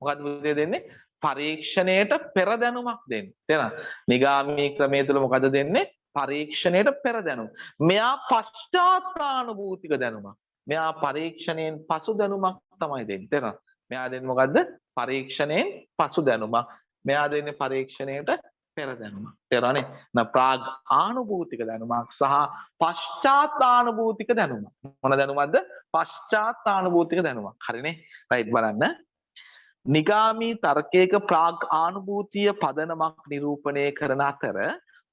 මොකද්ද පුතේ දෙන්නේ? පරීක්ෂණයට පෙර දැනුමක් දෙන්නේ. තේරෙනවද? නිගාමී ක්‍රමයේ තුල මොකද දෙන්නේ? පරීක්ෂණයට පෙර දැනුම. මෙයා පශ්චාත්තානුභූතික දැනුමක්. මෙයා පරීක්ෂණයෙන් පසු දැනුමක් තමයි දෙන්නේ. තේරෙනවද? මෙයා දෙන්නේ මොකද්ද? පරීක්ෂණයෙන් පසු දැනුමක්. මෙයා දෙන්නේ පරීක්ෂණයට පෙර දැනුමක්. තේරුණානේ? ප්‍රාග් ආනුභූතික දැනුමක් සහ පශ්චාත්තානුභූතික දැනුමක්. මොන දැනුමක්ද? පශ්චාත්තානුභූතික දැනුමක්. හරිනේ? රයිට් බලන්න. නිගාමී තර්කයක ප්‍රාග් ආනුභූතිය පදනමක් නිරූපණය කරන අතර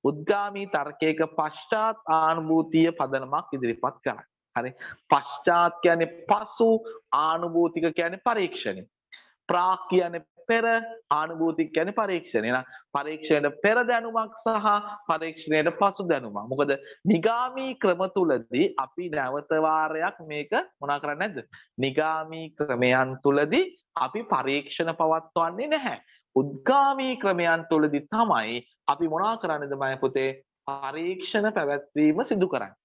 උද්ගාමී තර්කයක පශ්චාත් ආනුභූතිය පදනමක් ඉදිරිපත් කරයි. හරි? පශ්චාත් කියන්නේ පසු, ආනුභූතික කියන්නේ පරීක්ෂණය. ප්‍රාග් කියන්නේ පෙර, ආනුභූතික කියන්නේ පරීක්ෂණය. එහෙනම් පරීක්ෂණයට පෙර දැනුමක් සහ පරීක්ෂණයට පසු දැනුමක්. මොකද නිගාමී ක්‍රම තුලදී අපි නැවත වාරයක් මේක මොනා කරන්නේ නැද්ද? නිගාමී ක්‍රමයන් තුලදී අපි පරීක්ෂණ පවත්වන්නේ නැහැ. උද්ගාමී ක්‍රමයන් තුලදී තමයි අපි මොනා කරන්නේද මම පුතේ? පරීක්ෂණ පැවැත්වීම සිදු කරන්නේ.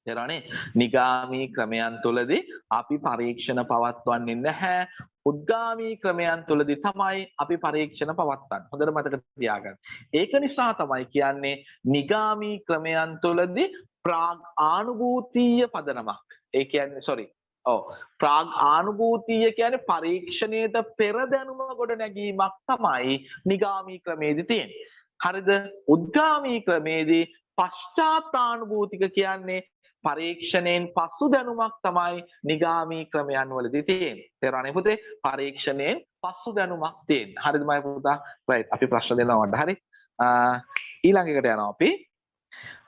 තේරුණානේ? නිගාමී ක්‍රමයන් තුලදී අපි පරීක්ෂණ පවත්වන්නේ නැහැ. උද්ගාමී ක්‍රමයන් තුලදී තමයි අපි පරීක්ෂණ පවත්වන්නේ. හොඳට මතක තියාගන්න. ඒක නිසා තමයි කියන්නේ නිගාමී ක්‍රමයන් තුලදී ප්‍රාග් ආනුභූතිය පදනමක්. ඒ කියන්නේ ප්‍රාග් ආනුභූතිය කියන්නේ පරීක්ෂණයට පෙර දැනුම ගොඩ නැගීමක් තමයි නිගාමී ක්‍රමේදී තියෙන්නේ. හරිද? උද්ගාමී ක්‍රමේදී පශ්චාත්තානුභූතික කියන්නේ පරීක්ෂණයෙන් පසු දැනුමක් තමයි නිගාමී ක්‍රමයන් වලදී තියෙන්නේ. තේරුණානේ පුතේ? පරීක්ෂණයෙන් පසු දැනුමක් තියෙන්නේ. හරිද මම පුතා? රයිට්. අපි ප්‍රශ්න දෙනවා වඩ හරි. ඊළඟ එකට යනවා අපි.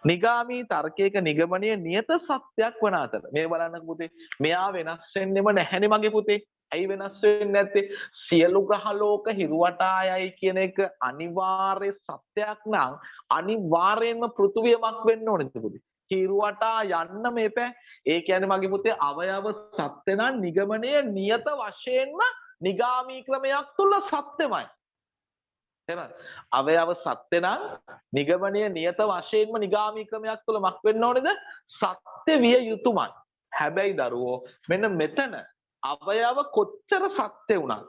නිගාමී තර්කයක නිගමනය නියත සත්‍යයක් වන අතර මේ බලන්නක පුතේ මෙයා වෙනස් වෙන්නෙම නැහැනේ මගේ පුතේ. ඇයි වෙනස් වෙන්නේ නැත්තේ? සියලු ග්‍රහ ලෝක හිරුවටායයි කියන එක අනිවාර්ය සත්‍යයක් නම් අනිවාර්යයෙන්ම පෘථුවියමක් වෙන්න ඕනේද පුතේ? හිරුවටා යන්න මේපෑ. ඒ කියන්නේ මගේ පුතේ අවයව සත්‍ය නම් නිගමනය නියත වශයෙන්ම නිගාමී ක්‍රමයක් තුල සත්‍යමයි. එහෙනම් අවයව සත්‍ය නම් නිගමනය නියත වශයෙන්ම නිගාමී ක්‍රමයක් තුල මක් වෙන්න ඕනේද? සත්‍ය විය යුතුමයි. හැබැයි දරුවෝ මෙන්න මෙතන අවයව කොච්චර සත්‍ය වුණත්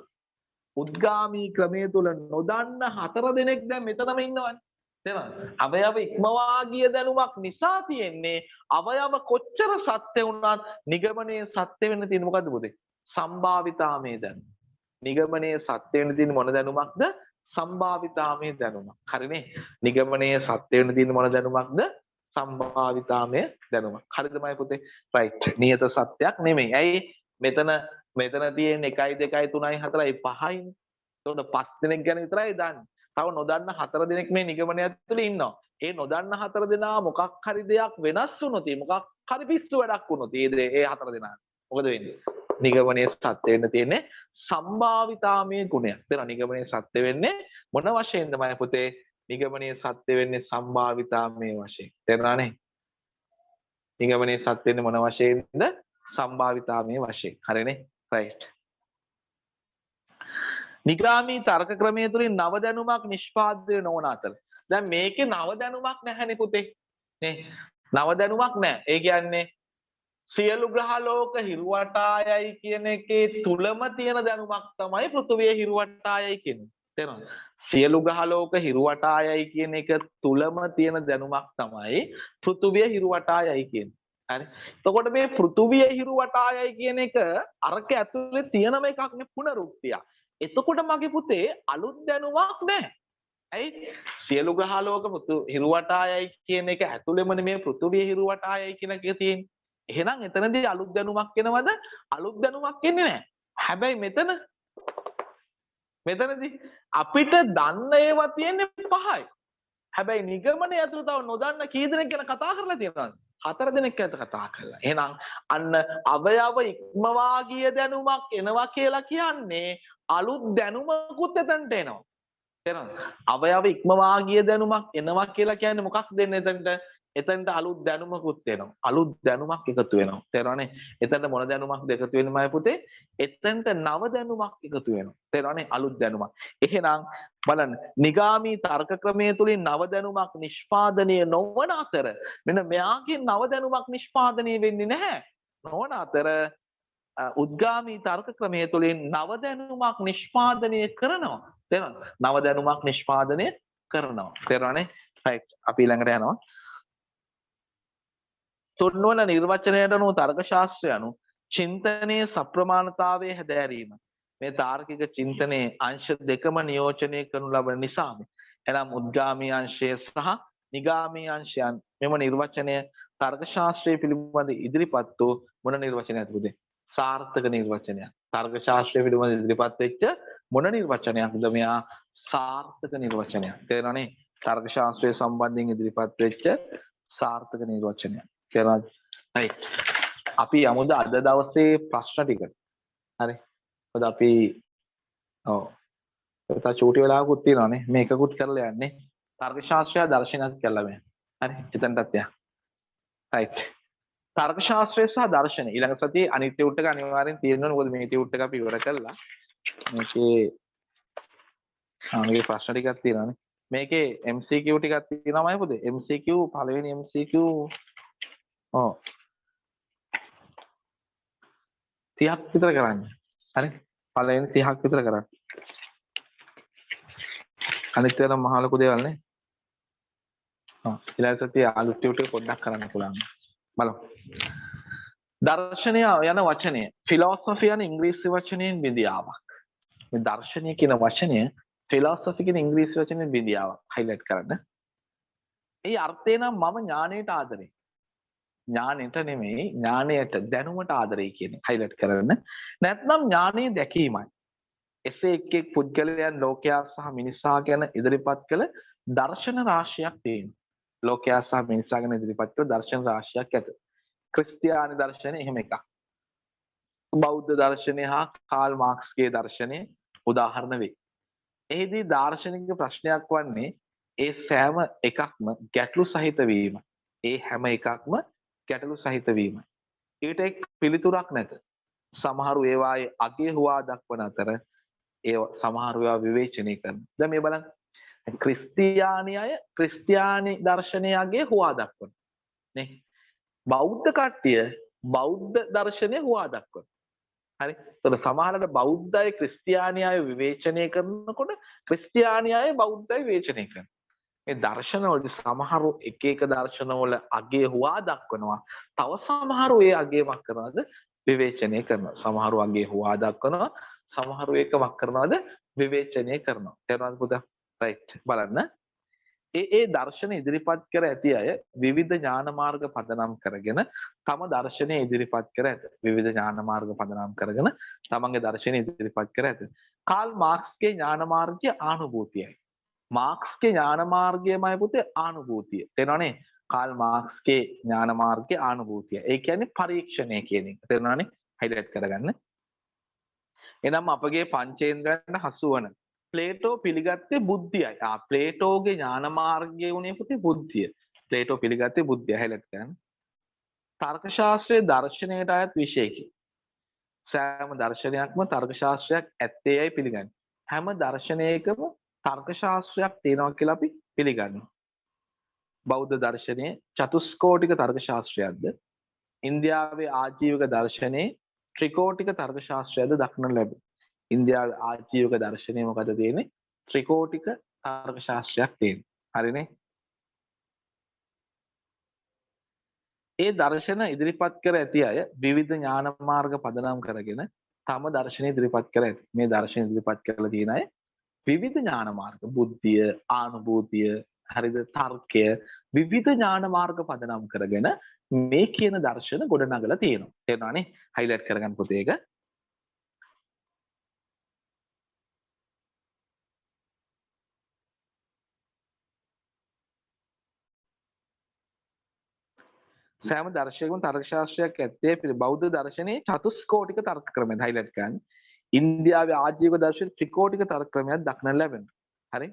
උද්ගාමී ක්‍රමයේ තුල නොදන්න 4 දෙනෙක් දැන් මෙතනම ඉන්නවනේ. තේරෙනවද? අවයව ඉක්මවා ගිය දැනුමක් නිසා තියෙන්නේ අවයව කොච්චර සත්‍ය වුණත් නිගමනයේ සත්‍ය වෙන්න තියෙන මොකද්ද පුතේ? සම්භාවිතාමේ දැනුම. නිගමනයේ සත්‍ය වෙන්න තියෙන මොන දැනුමක්ද? සම්භාවිතාමේ දැනුමක්. හරිනේ? නිගමනයේ සත්‍ය වෙන්න තියෙන මොන දැනුමක්ද? සම්භාවිතාමේ දැනුමක්. හරිද මයි පුතේ? රයිට්. නියත සත්‍යයක් නෙමෙයි. ඇයි මෙතන තියෙන 1 2 3 4 5යි. එතකොට 5 දෙනෙක් ගැන විතරයි දන්නේ. තව නොදන්න 4 දෙනෙක් මේ නිගමනය ඇතුලේ ඉන්නවා. ඒ නොදන්න 4 දෙනා මොකක් හරි දෙයක් වෙනස් වුණොත් මොකක් හරි පිස්සු වැඩක් වුණොත් ඒ 4 දෙනා මොකද වෙන්නේ? නිගමනයේ සත්‍ය වෙන්න තියෙන්නේ සම්භාවිතාමය ගුණයක්. එතන නිගමනයේ සත්‍ය වෙන්නේ මොන වශයෙන්ද මම පුතේ? නිගමනයේ සත්‍ය වෙන්නේ සම්භාවිතාමය වශයෙන්. තේරුණානේ? නිගමනයේ සත්‍ය වෙන්නේ මොන වශයෙන්ද? සම්භාවිතාමය වශයෙන්. හරිනේ? රයිට්. නිගාමී තර්ක ක්‍රමය තුලින් නව දැනුමක් නිෂ්පාදනය නොවන අතර දැන් මේකේ නව දැනුමක් නැහැනේ පුතේ නේ නව දැනුමක් නැහැ ඒ කියන්නේ සියලු ග්‍රහ ලෝක හිරුවටායයි කියන එකේ තුලම තියෙන දැනුමක් තමයි පෘථුවිය හිරුවටායයි කියන්නේ තේරෙනවද සියලු ග්‍රහ ලෝක හිරුවටායයි කියන එක තුලම තියෙන දැනුමක් තමයි පෘථුවිය හිරුවටායයි කියන්නේ හරි එතකොට මේ පෘථුවිය හිරුවටායයි කියන එක අරක ඇතුලේ තියෙනම එකක් නේ පුනරුක්තිය එතකොට මගේ පුතේ අලුත් දැනුමක් නැහැ. ඇයි? සියලු ග්‍රහ ලෝක හිරුවටායයි කියන එක ඇතුළෙමනේ මේ පෘථුවිය හිරුවටායයි කියන එක තියෙන්නේ. එහෙනම් එතනදී අලුත් දැනුමක් එනවද? අලුත් දැනුමක් එන්නේ නැහැ. හැබැයි මෙතනදී අපිට දන්න ඒවා තියෙන්නේ 5යි. හැබැයි නිගමනය ඇතුළේ තව නොදන්න කී දෙනෙක් ගැන කතා කරලා තියෙනවද? 4 දෙනෙක් ගැන කතා කරලා. එහෙනම් අන්න අවයව ඉක්මවා ගිය දැනුමක් එනවා කියලා කියන්නේ අලුත් දැනුමකුත් එතනට එනවා. තේරෙනවද? අවයව ඉක්මවා ගිය දැනුමක් එනවා කියලා කියන්නේ මොකක්ද දෙන්නේ එතනට? එතනට අලුත් දැනුමකුත් එනවා. අලුත් දැනුමක් එකතු වෙනවා. තේරෙනවනේ? එතනට මොන දැනුමක්ද එකතු වෙන්නේ මගේ පුතේ? එතනට නව දැනුමක් එකතු වෙනවා. තේරෙනවනේ? අලුත් දැනුමක්. එහෙනම් බලන්න නිගාමී තර්ක ක්‍රමයේ තුලින් නව දැනුමක් නිෂ්පාදනය නොවන අතර මෙන්න මෙයාගේ නව දැනුමක් නිෂ්පාදනය වෙන්නේ නැහැ. නොවන අතර උද්ගාමී තර්ක ක්‍රමයේ තුලින් නව දැනුමක් නිෂ්පාදනය කරනවා. තේරෙනවද? නව දැනුමක් නිෂ්පාදනය කරනවා. තේරෙනවනේ? රයිට්. අපි ළඟට යනවා. තුන්වන නිර්වචනයට අනුව තර්ක ශාස්ත්‍රය අනුව චින්තනයේ සප්‍රමාණතාවයේ හැදෑරීම. මේ තාර්කික චින්තනයේ අංශ දෙකම නියෝජනය කරනු ලබන නිසා එනම් උද්ගාමී අංශය සහ නිගාමී අංශයන් මෙම නිර්වචනය තර්ක ශාස්ත්‍රයේ පිළිබඳ ඉදිරිපත් වූ මොන නිර්වචනයක්ද පුතේ? සාර්ථක නිර්වචනයක්. තර්ක ශාස්ත්‍රය පිළිබඳ ඉදිරිපත් වෙච්ච මොන නිර්වචනයක්ද මෙයා? සාර්ථක නිර්වචනයක්. තේරෙනවනේ? තර්ක ශාස්ත්‍රය සම්බන්ධයෙන් ඉදිරිපත් වෙච්ච සාර්ථක නිර්වචනයක්. තේරෙනවද? right. අපි යමුද අද දවසේ ප්‍රශ්න ටිකට. හරි. මොකද අපි තා චූටි වෙලාවකුත් තියෙනවානේ. මේකකුත් කරලා යන්නේ. තර්ක ශාස්ත්‍රය දර්ශනයක් කියලා මේ. හරි. එතනටත් යන්න. right. තර්ක ශාස්ත්‍රය සහ දර්ශනය ඊළඟ සතියේ අනිත් ටියුට් එක අනිවාර්යෙන් තියෙනවා. මොකද මේ ටියුට් එක අපි ඉවර කළා. මේකේ ප්‍රශ්න ටිකක් තියෙනවානේ. මේකේ MCQ ටිකක් තියෙනවාමයි පුතේ. MCQ පළවෙනි MCQ 30ක් විතර කරන්න. හරි. පළවෙනි 30ක් විතර කරන්න. අනිත් ඒවා මහ ලොකු දේවල් නේ. ඊළඟ සතියේ අලුත් ටියුට් එක පොඩ්ඩක් කරන්න පුළුවන්. බලමු. දර්ශනය යන වචනය ෆිලොසොෆි යන ඉංග්‍රීසි වචනයෙන් බිඳියාවක්. මේ දර්ශනය කියන වචනය ෆිලොසොෆි කියන ඉංග්‍රීසි වචනයෙන් බිඳියාවක් highlight කරන්න. ඒ අර්ථය නම් මම ඥානයට ආදරේ. ඥානෙට නෙමෙයි ඥානයට දැනුමට ආදරේ කියන්නේ highlight කරන්න. නැත්නම් ඥානයේ දැකීමයි. එසේ එක් එක් පුද්ගලයන් ලෝකයා සහ මිනිසා ගැන ඉදිරිපත් කළ දර්ශන රාශියක් තියෙනවා. ලෝකයා සහ මිනිසා ගැන ඉදිරිපත් කළ දර්ශන රාශියක් ඇත. ක්‍රිස්තියානි දර්ශනය එහෙම එකක්. බෞද්ධ දර්ශනය හා කාල් මාක්ස්ගේ දර්ශනය උදාහරණ වේ. එහිදී දාර්ශනික ප්‍රශ්නයක් වන්නේ ඒ සෑම එකක්ම ගැටලු සහිත වීම. ඒ හැම එකක්ම ගැටලු සහිත වීම. ඊට එක් පිළිතුරක් නැත. සමහරු ඒවායේ අගය හුවා දක්වන අතර ඒ සමහරු ඒවා විවේචනය කරනවා. දැන් මේ බලන්න. ක්‍රිස්තියානි අය ක්‍රිස්තියානි දර්ශනය අගය හුවා දක්වනවා. නේ? බෞද්ධ කට්ටිය බෞද්ධ දර්ශනය හුවා දක්වනවා. හරි. ඒතර සමහරවිට බෞද්ධ අය ක්‍රිස්තියානි අය විවේචනය කරනකොට ක්‍රිස්තියානි අය බෞද්ධ අය විවේචනය කරනවා. මේ දර්ශනවල සමහරු එක එක දර්ශනවල අගය හුවා දක්වනවා. තව සමහරු ඒ අගයමක් කරනවාද විවේචනය කරනවා. සමහරු අගය හුවා දක්වනවා. සමහරු ඒකමක් කරනවාද විවේචනය කරනවා. තේරුණාද පුතා? රයිට්. බලන්න. ඒ දර්ශන ඉදිරිපත් කර ඇති අය විවිධ ඥාන මාර්ග පදනම් කරගෙන තම දර්ශනය ඉදිරිපත් කර ඇත. විවිධ ඥාන මාර්ග පදනම් කරගෙන තමන්ගේ දර්ශනය ඉදිරිපත් කර ඇත. කාල් මාක්ස්ගේ ඥාන මාර්ගය ආනුභූතියයි. මාක්ස්ගේ ඥාන මාර්ගයමයි පුතේ ආනුභූතිය. තේරෙනවනේ? කාල් මාක්ස්ගේ ඥාන මාර්ගයේ ආනුභූතිය. ඒ කියන්නේ පරීක්ෂණය කියන එක. තේරෙනවනේ? හයිලයිට් කරගන්න. එනම් අපගේ පංචේන්ද්‍රයන් හසු වන ප්ලේටෝ පිළිගත්තේ බුද්ධියයි. ප්ලේටෝගේ ඥාන මාර්ගය උනේ පුතේ බුද්ධිය. ප්ලේටෝ පිළිගත්තේ බුද්ධිය. හයිලයිට් කරන්න. තර්ක ශාස්ත්‍රයේ දර්ශනයට අයත් විශේෂයි. සෑම දර්ශනයක්ම තර්ක ශාස්ත්‍රයක් ඇත්තේයි පිළිගන්නේ. හැම දර්ශනයකම තර්ක ශාස්ත්‍රයක් තියෙනවා කියලා අපි පිළිගන්නවා. බෞද්ධ දර්ශනයේ චතුස්කෝටික තර්ක ශාස්ත්‍රයක්ද ඉන්දියාවේ ආජීවක දර්ශනයේ ත්‍රිකෝටික තර්ක ශාස්ත්‍රයක්ද දක්නට ලැබේ. ඉන්දියාවේ ආජීවක දර්ශනයේ මොකද තියෙන්නේ? ත්‍රිකෝටික තර්ක ශාස්ත්‍රයක් තියෙනවා. හරිනේ? ඒ දර්ශන ඉදිරිපත් කර ඇති අය විවිධ ඥාන මාර්ග පදනම් කරගෙන තම දර්ශන ඉදිරිපත් කර ඇති. මේ දර්ශන ඉදිරිපත් කරලා තියෙන අය විවිධ ඥාන මාර්ග බුද්ධිය, ආනුභූතිය, හරිද තර්කය විවිධ ඥාන මාර්ග පදනම් කරගෙන මේ කියන දර්ශන ගොඩනගලා තියෙනවා. තේරෙනවනේ? හයිලයිට් කරගන්න පුතේ ඒක. සෑම දර්ශකයකම තර්ක ශාස්ත්‍රයක් ඇත්තේ බෞද්ධ දර්ශනයේ චතුස්කෝටික තර්ක ක්‍රමයෙන් හයිලයිට් කරන්න. ඉන්දියාවේ ආජීවක දර්ශන ත්‍රිකෝටික තර්ක ක්‍රමයක් දක්නට ලැබෙනවා. හරි?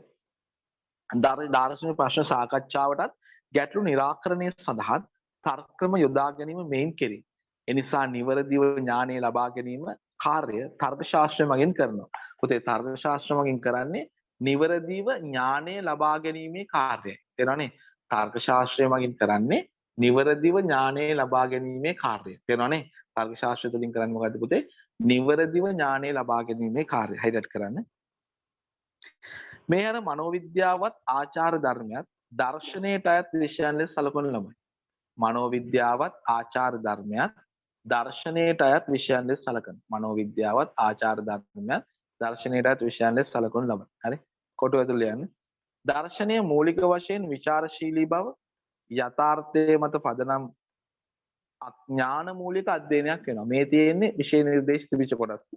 දාර්ශනික ප්‍රශ්න සාකච්ඡාවටත් ගැටලු निराකරණය සඳහා තර්ක ක්‍රම යොදා ගැනීම මෙයින් කෙරේ. එනිසා නිවැරදිව ඥානය ලබා ගැනීම කාර්ය තර්ක ශාස්ත්‍රය මගින් කරනවා. පුතේ තර්ක ශාස්ත්‍රය මගින් කරන්නේ නිවැරදිව ඥානය ලබා ගැනීමේ කාර්යය. තේරෙනවනේ? තර්ක ශාස්ත්‍රය මගින් කරන්නේ නිවැරදිව ඥානය ලබා ගැනීමේ කාර්යය. තේරෙනවනේ? තර්ක ශාස්ත්‍රය තුළින් කරන්නේ මොකද්ද පුතේ? නිවැරදිව ඥානය ලබා ගැනීමේ කාර්යය. හයිලයිට් කරන්න. මේ අර මනෝවිද්‍යාවත් ආචාර ධර්මයක් දර්ශනයට අයත් විෂයන් ලෙස සැලකනු ලබයි. මනෝවිද්‍යාවත් ආචාර ධර්මයක් දර්ශනයට අයත් විෂයන් ලෙස සැලකන. මනෝවිද්‍යාවත් ආචාර ධර්මයක් දර්ශනයට අයත් විෂයන් ලෙස සැලකනු ලබයි. හරි? කොටුව ඇතුළේ යන්න. දර්ශනීය මූලික වශයෙන් විචාරශීලී බව යථාර්ථයේ මත පදනම් ඥාන මූලික අධ්‍යයනයක් වෙනවා. මේ තියෙන්නේ විෂය නිර්දේශ තිබිච්ච කොටස්.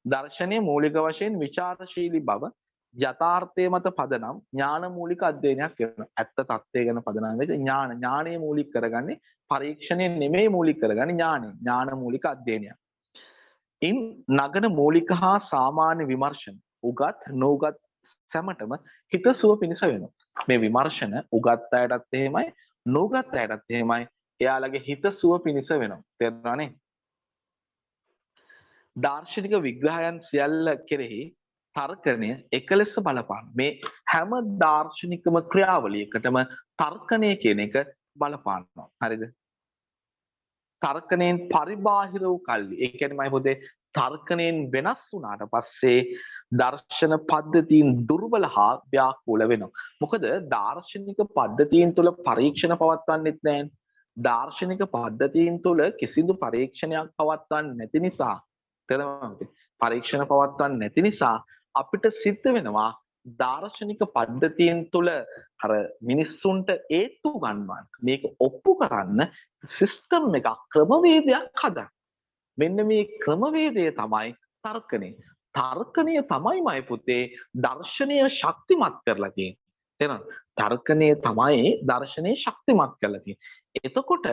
දර්ශනීය මූලික වශයෙන් විචාරශීලී බව යථාර්ථයේ මත පදනම් ඥාන මූලික අධ්‍යයනයක් වෙනවා. ඇත්ත තත්ත්වය ගැන පදනම් වෙච්ච ඥානය මූලික කරගන්නේ පරීක්ෂණය නෙමෙයි මූලික කරගන්නේ ඥාන මූලික අධ්‍යයනයක්. ඉන් නගන මූලික හා සාමාන්‍ය විමර්ශන උගත් නොඋගත් සැමටම හිතසුව පිණිස වෙනවා. මේ විමර්ශන උගත් අයටත් එහෙමයි නොඋගත් අයටත් එහෙමයි. එයාලගේ හිතසුව පිණිස වෙනවා. තේරුණානේ? දාර්ශනික විග්‍රහයන් සියල්ල කෙරෙහි තර්කණය එකලෙස බලපාන. මේ හැම දාර්ශනිකම ක්‍රියාවලියකටම තර්කණය කියන එක බලපානවා. හරිද? තර්කණයෙන් පරිබාහිර වූ කල්ලි. ඒ කියන්නේ මම පොතේ තර්කණයෙන් වෙනස් වුණාට පස්සේ දර්ශන පද්ධතීන් දුර්වල හා ව්‍යාකූල වෙනවා. මොකද දාර්ශනික පද්ධතීන් තුළ පරීක්ෂණ පවත්වන්නෙත් නැහැ. දාර්ශනික පද්ධතීන් තුළ කිසිදු පරීක්ෂණයක් පවත්වන්නේ නැති නිසා පරීක්ෂණ පවත්වන්නේ නැති නිසා අපිට සිද්ධ වෙනවා දාර්ශනික පද්ධතියෙන් තුළ අර මිනිස්සුන්ට ඒත්තු ගන්නවන්න මේක ඔප්පු කරන්න සිස්ටම් එකක් ක්‍රමවේදයක් හදන්න. මෙන්න මේ ක්‍රමවේදය තමයි තර්කණය. තර්කණය තමයිමයි පුතේ දර්ශනය ශක්තිමත් කරලා තියෙන්නේ. තේරෙනවද? තර්කණය තමයි දර්ශනයේ ශක්තිමත් කරලා තියෙන්නේ. එතකොට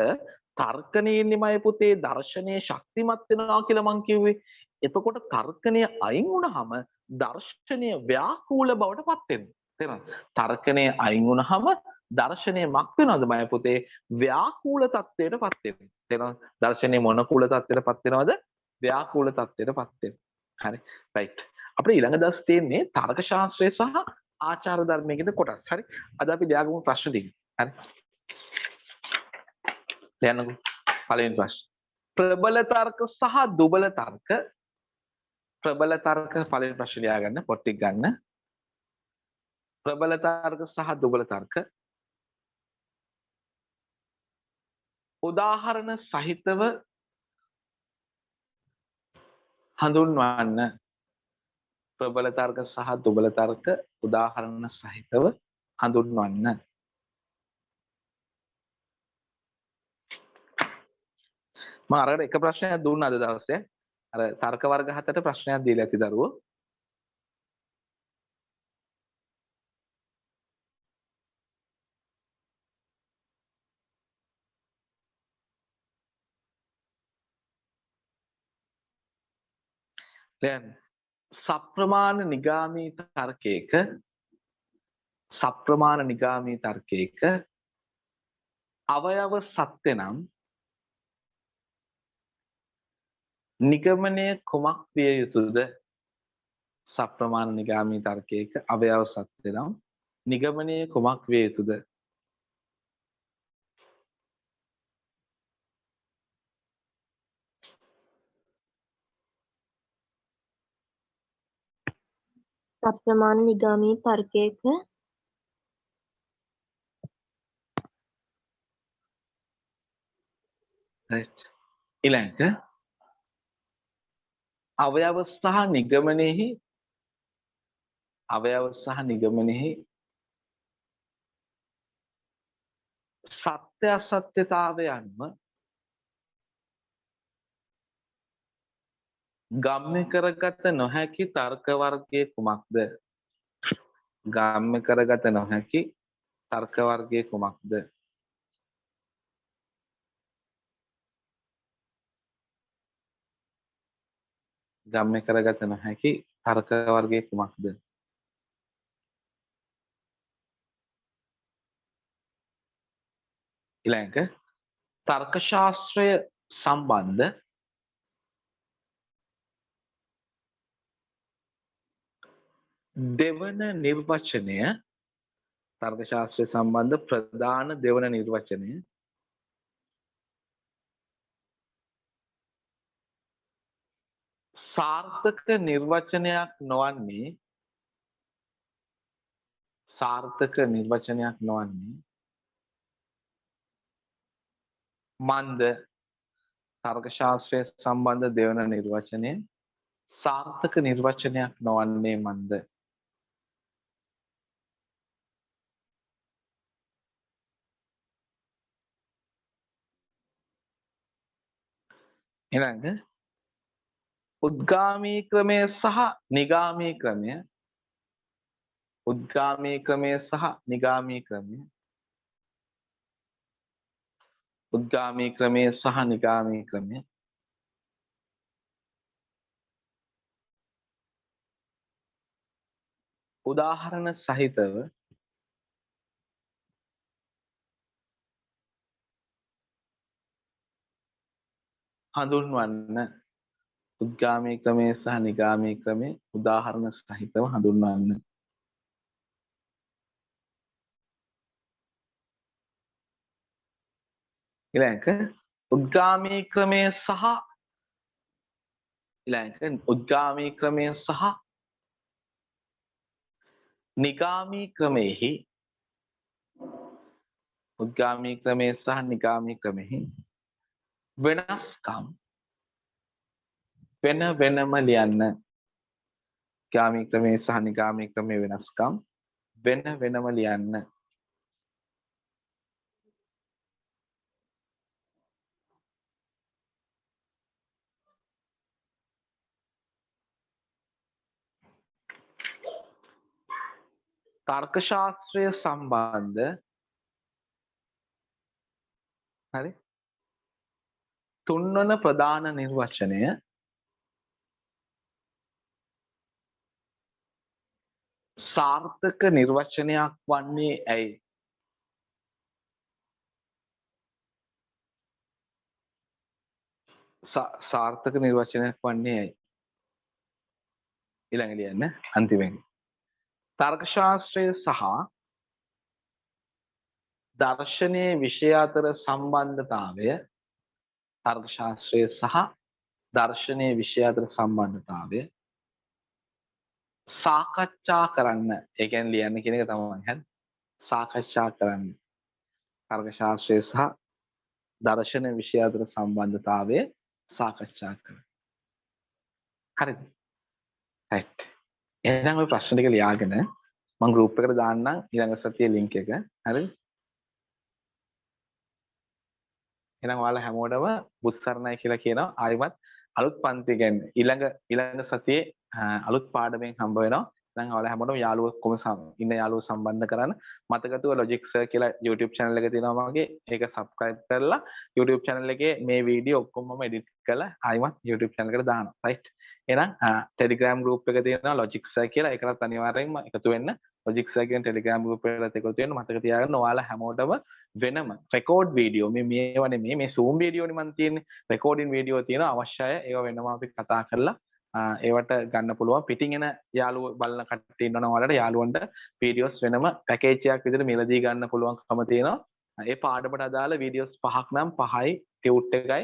තර්කණයෙන්මයි පුතේ දර්ශනයේ ශක්තිමත් වෙනවා කියලා මං කිව්වේ. එතකොට තර්කණය අයින් වුණාම දර්ශනය ව්‍යාකූල බවට පත් වෙනවා. තේරෙනවද? තර්කණය අයින් වුණාම දර්ශනය මක් වෙනවද මය පුතේ? ව්‍යාකූල තත්ත්වයට පත් වෙනවා. තේරෙනවද? දර්ශනය මොනකූල තත්ත්වයට පත් වෙනවද? ව්‍යාකූල තත්ත්වයට පත් වෙනවා. හරි. රයිට්. අපිට ඊළඟ දවස් තියෙන්නේ තර්ක ශාස්ත්‍රය සහ ආචාර ධර්මයේ කියන කොටස්. හරි. අද අපි ලියාගමු ප්‍රශ්න ටික. හරි. ලියන්නකෝ. පළවෙනි ප්‍රශ්න. ප්‍රබල තර්ක සහ දුබල තර්ක. ප්‍රබල තර්ක පළවෙනි ප්‍රශ්න ලියා ගන්න. පොත් ටික ගන්න. ප්‍රබල තර්ක සහ දුබල තර්ක. උදාහරණ සහිතව හඳුන්වන්න. ප්‍රබල තර්ක සහ දුබල තර්ක උදාහරණ සහිතව හඳුන්වන්න. මම අරකට එක ප්‍රශ්නයක් දුන්නා අද දවසේ. අර තර්ක වර්ග 7ට ප්‍රශ්නයක් දීලා ඇති දරුවෝ. දැන් සප්‍රමාණ නිගාමී තර්කයක අවයව සත්‍ය නම් නිගමනය කුමක් විය යුතුද? සප්‍රමාණ නිගාමී තර්කයක අවයව සත්‍ය නම් නිගමනය කුමක් විය යුතුද? සප්‍රමාණ නිගාමී තර්කයක ඊළඟට අවයව සහ නිගමනයෙහි සත්‍ය අසත්‍යතාවයන්ම ගම්‍ය කරගත නොහැකි තර්ක වර්ගයේ කුමක්ද? ගම්‍ය කරගත නොහැකි තර්ක වර්ගයේ කුමක්ද? ගම්‍ය කරගත නොහැකි තර්ක වර්ගයේ කුමක්ද? ඊළඟ තර්ක ශාස්ත්‍රය සම්බන්ධ දෙවන නිර්වචනය තර්ක ශාස්ත්‍රය සම්බන්ධ ප්‍රධාන දෙවන නිර්වචනය සාර්ථක නිර්වචනයක් නොවන්නේ මන්ද තර්ක ශාස්ත්‍රය සම්බන්ධ දෙවන නිර්වචනය සාර්ථක නිර්වචනයක් නොවන්නේ මන්ද? ඊළඟ උද්ගාමී ක්‍රමය සහ නිගාමී ක්‍රමය උද්ගාමී ක්‍රමය සහ නිගාමී ක්‍රමය උද්ගාමී ක්‍රමය සහ නිගාමී ක්‍රමය උදාහරණ සහිතව හඳුන්වන්න. උද්ගාමී ක්‍රමය සහ නිගාමී ක්‍රමය උදාහරණ සහිතව හඳුන්වන්න. ඊළඟ උද්ගාමී ක්‍රමය සහ නිගාමී ක්‍රමෙහි වෙනස්කම් වෙන වෙනම ලියන්න. උද්ගාමී ක්‍රමය සහ නිගාමී ක්‍රමේ වෙනස්කම් වෙන වෙනම ලියන්න. තර්ක ශාස්ත්‍රය සම්බන්ධ හරි තුන්වන ප්‍රධාන නිර්වචනය සාර්ථක නිර්වචනයක් වන්නේ ඇයි? සාර්ථක නිර්වචනයක් වන්නේ ඇයි? ඊළඟට ලියන්න අන්තිමෙන්. තර්ක ශාස්ත්‍රය සහ දර්ශනීය විෂය අතර සම්බන්ධතාවය තර්ක ශාස්ත්‍රය සහ දර්ශනීය විෂය අතර සම්බන්ධතාවය සාකච්ඡා කරන්න. ඒ කියන්නේ ලියන්න කියන එක තමයි හරි. සාකච්ඡා කරන්න. තර්ක ශාස්ත්‍රය සහ දර්ශන විෂය අතර සම්බන්ධතාවය සාකච්ඡා කරන්න. හරිද? right. එහෙනම් ඔය ප්‍රශ්න ටික ලියාගෙන මම group එකට දාන්නම් ඊළඟ සතියේ link එක. හරිද? එහෙනම් ඔයාලා හැමෝටම බුත්සරණයි කියලා කියනවා. ආයිමත් අලුත් පන්ති ගැන ඊළඟ සතියේ අලුත් පාඩමෙන් හම්බ වෙනවා. දැන් ඔයාලා හැමෝටම යාළුවෝ කොහොම ඉන්න යාළුවෝ සම්බන්ධ කරන්න. මතකතුව Logic Sir කියලා YouTube channel එක තියෙනවා මගේ. ඒක subscribe කරලා YouTube channel එකේ මේ වීඩියෝ ඔක්කොම මම edit කරලා ආයිමත් YouTube channel එකට දානවා. right. එහෙනම් Telegram group එක තියෙනවා Logic Sir කියලා. ඒකටත් අනිවාර්යෙන්ම එකතු වෙන්න. Logic Sir කියන Telegram group එකට එකතු වෙන්න. මතක තියාගන්න ඔයාලා හැමෝටම වෙනම රෙකෝඩ් වීඩියෝ මේවා නෙමෙයි මේ Zoom වීඩියෝ නේ මම තියෙන්නේ. රෙකෝඩින් වීඩියෝ තියෙනවා අවශ්‍යයි. ඒවා වෙනම අපි කතා කරලා ඒවට ගන්න පුළුවන්. පිටින් එන යාළුවෝ බලන කට්ටිය ඉන්නවනම් ඔයාලට යාළුවන්ට වීඩියෝස් වෙනම පැකේජ් එකක් විදිහට මිලදී ගන්න පුළුවන්කම තියෙනවා. ඒ පාඩමට අදාළ වීඩියෝස් 5ක් නම් 5යි ටියුට් එකයි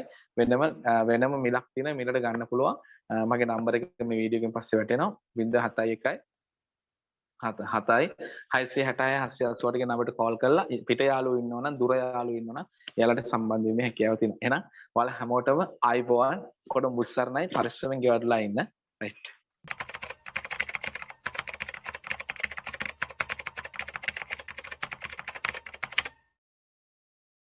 වෙනම මිලක් තියෙන මිලට ගන්න පුළුවන්. මගේ නම්බර එක මේ වීඩියෝ එකෙන් පස්සේ වැටෙනවා 071 7යි 666 788 කියන නම්බරට කෝල් කරලා පිට යාළුවෝ ඉන්නවා නම් දුර යාළුවෝ ඉන්නවා නම් එයාලට සම්බන්ධ වෙන්න හැකියාව තියෙනවා. එහෙනම් ඔයාලා හැමෝටම ආයිබෝවන් කොඩම් බුස්සරණයි පරිස්සමෙන් ගෙවටලා ඉන්න. right.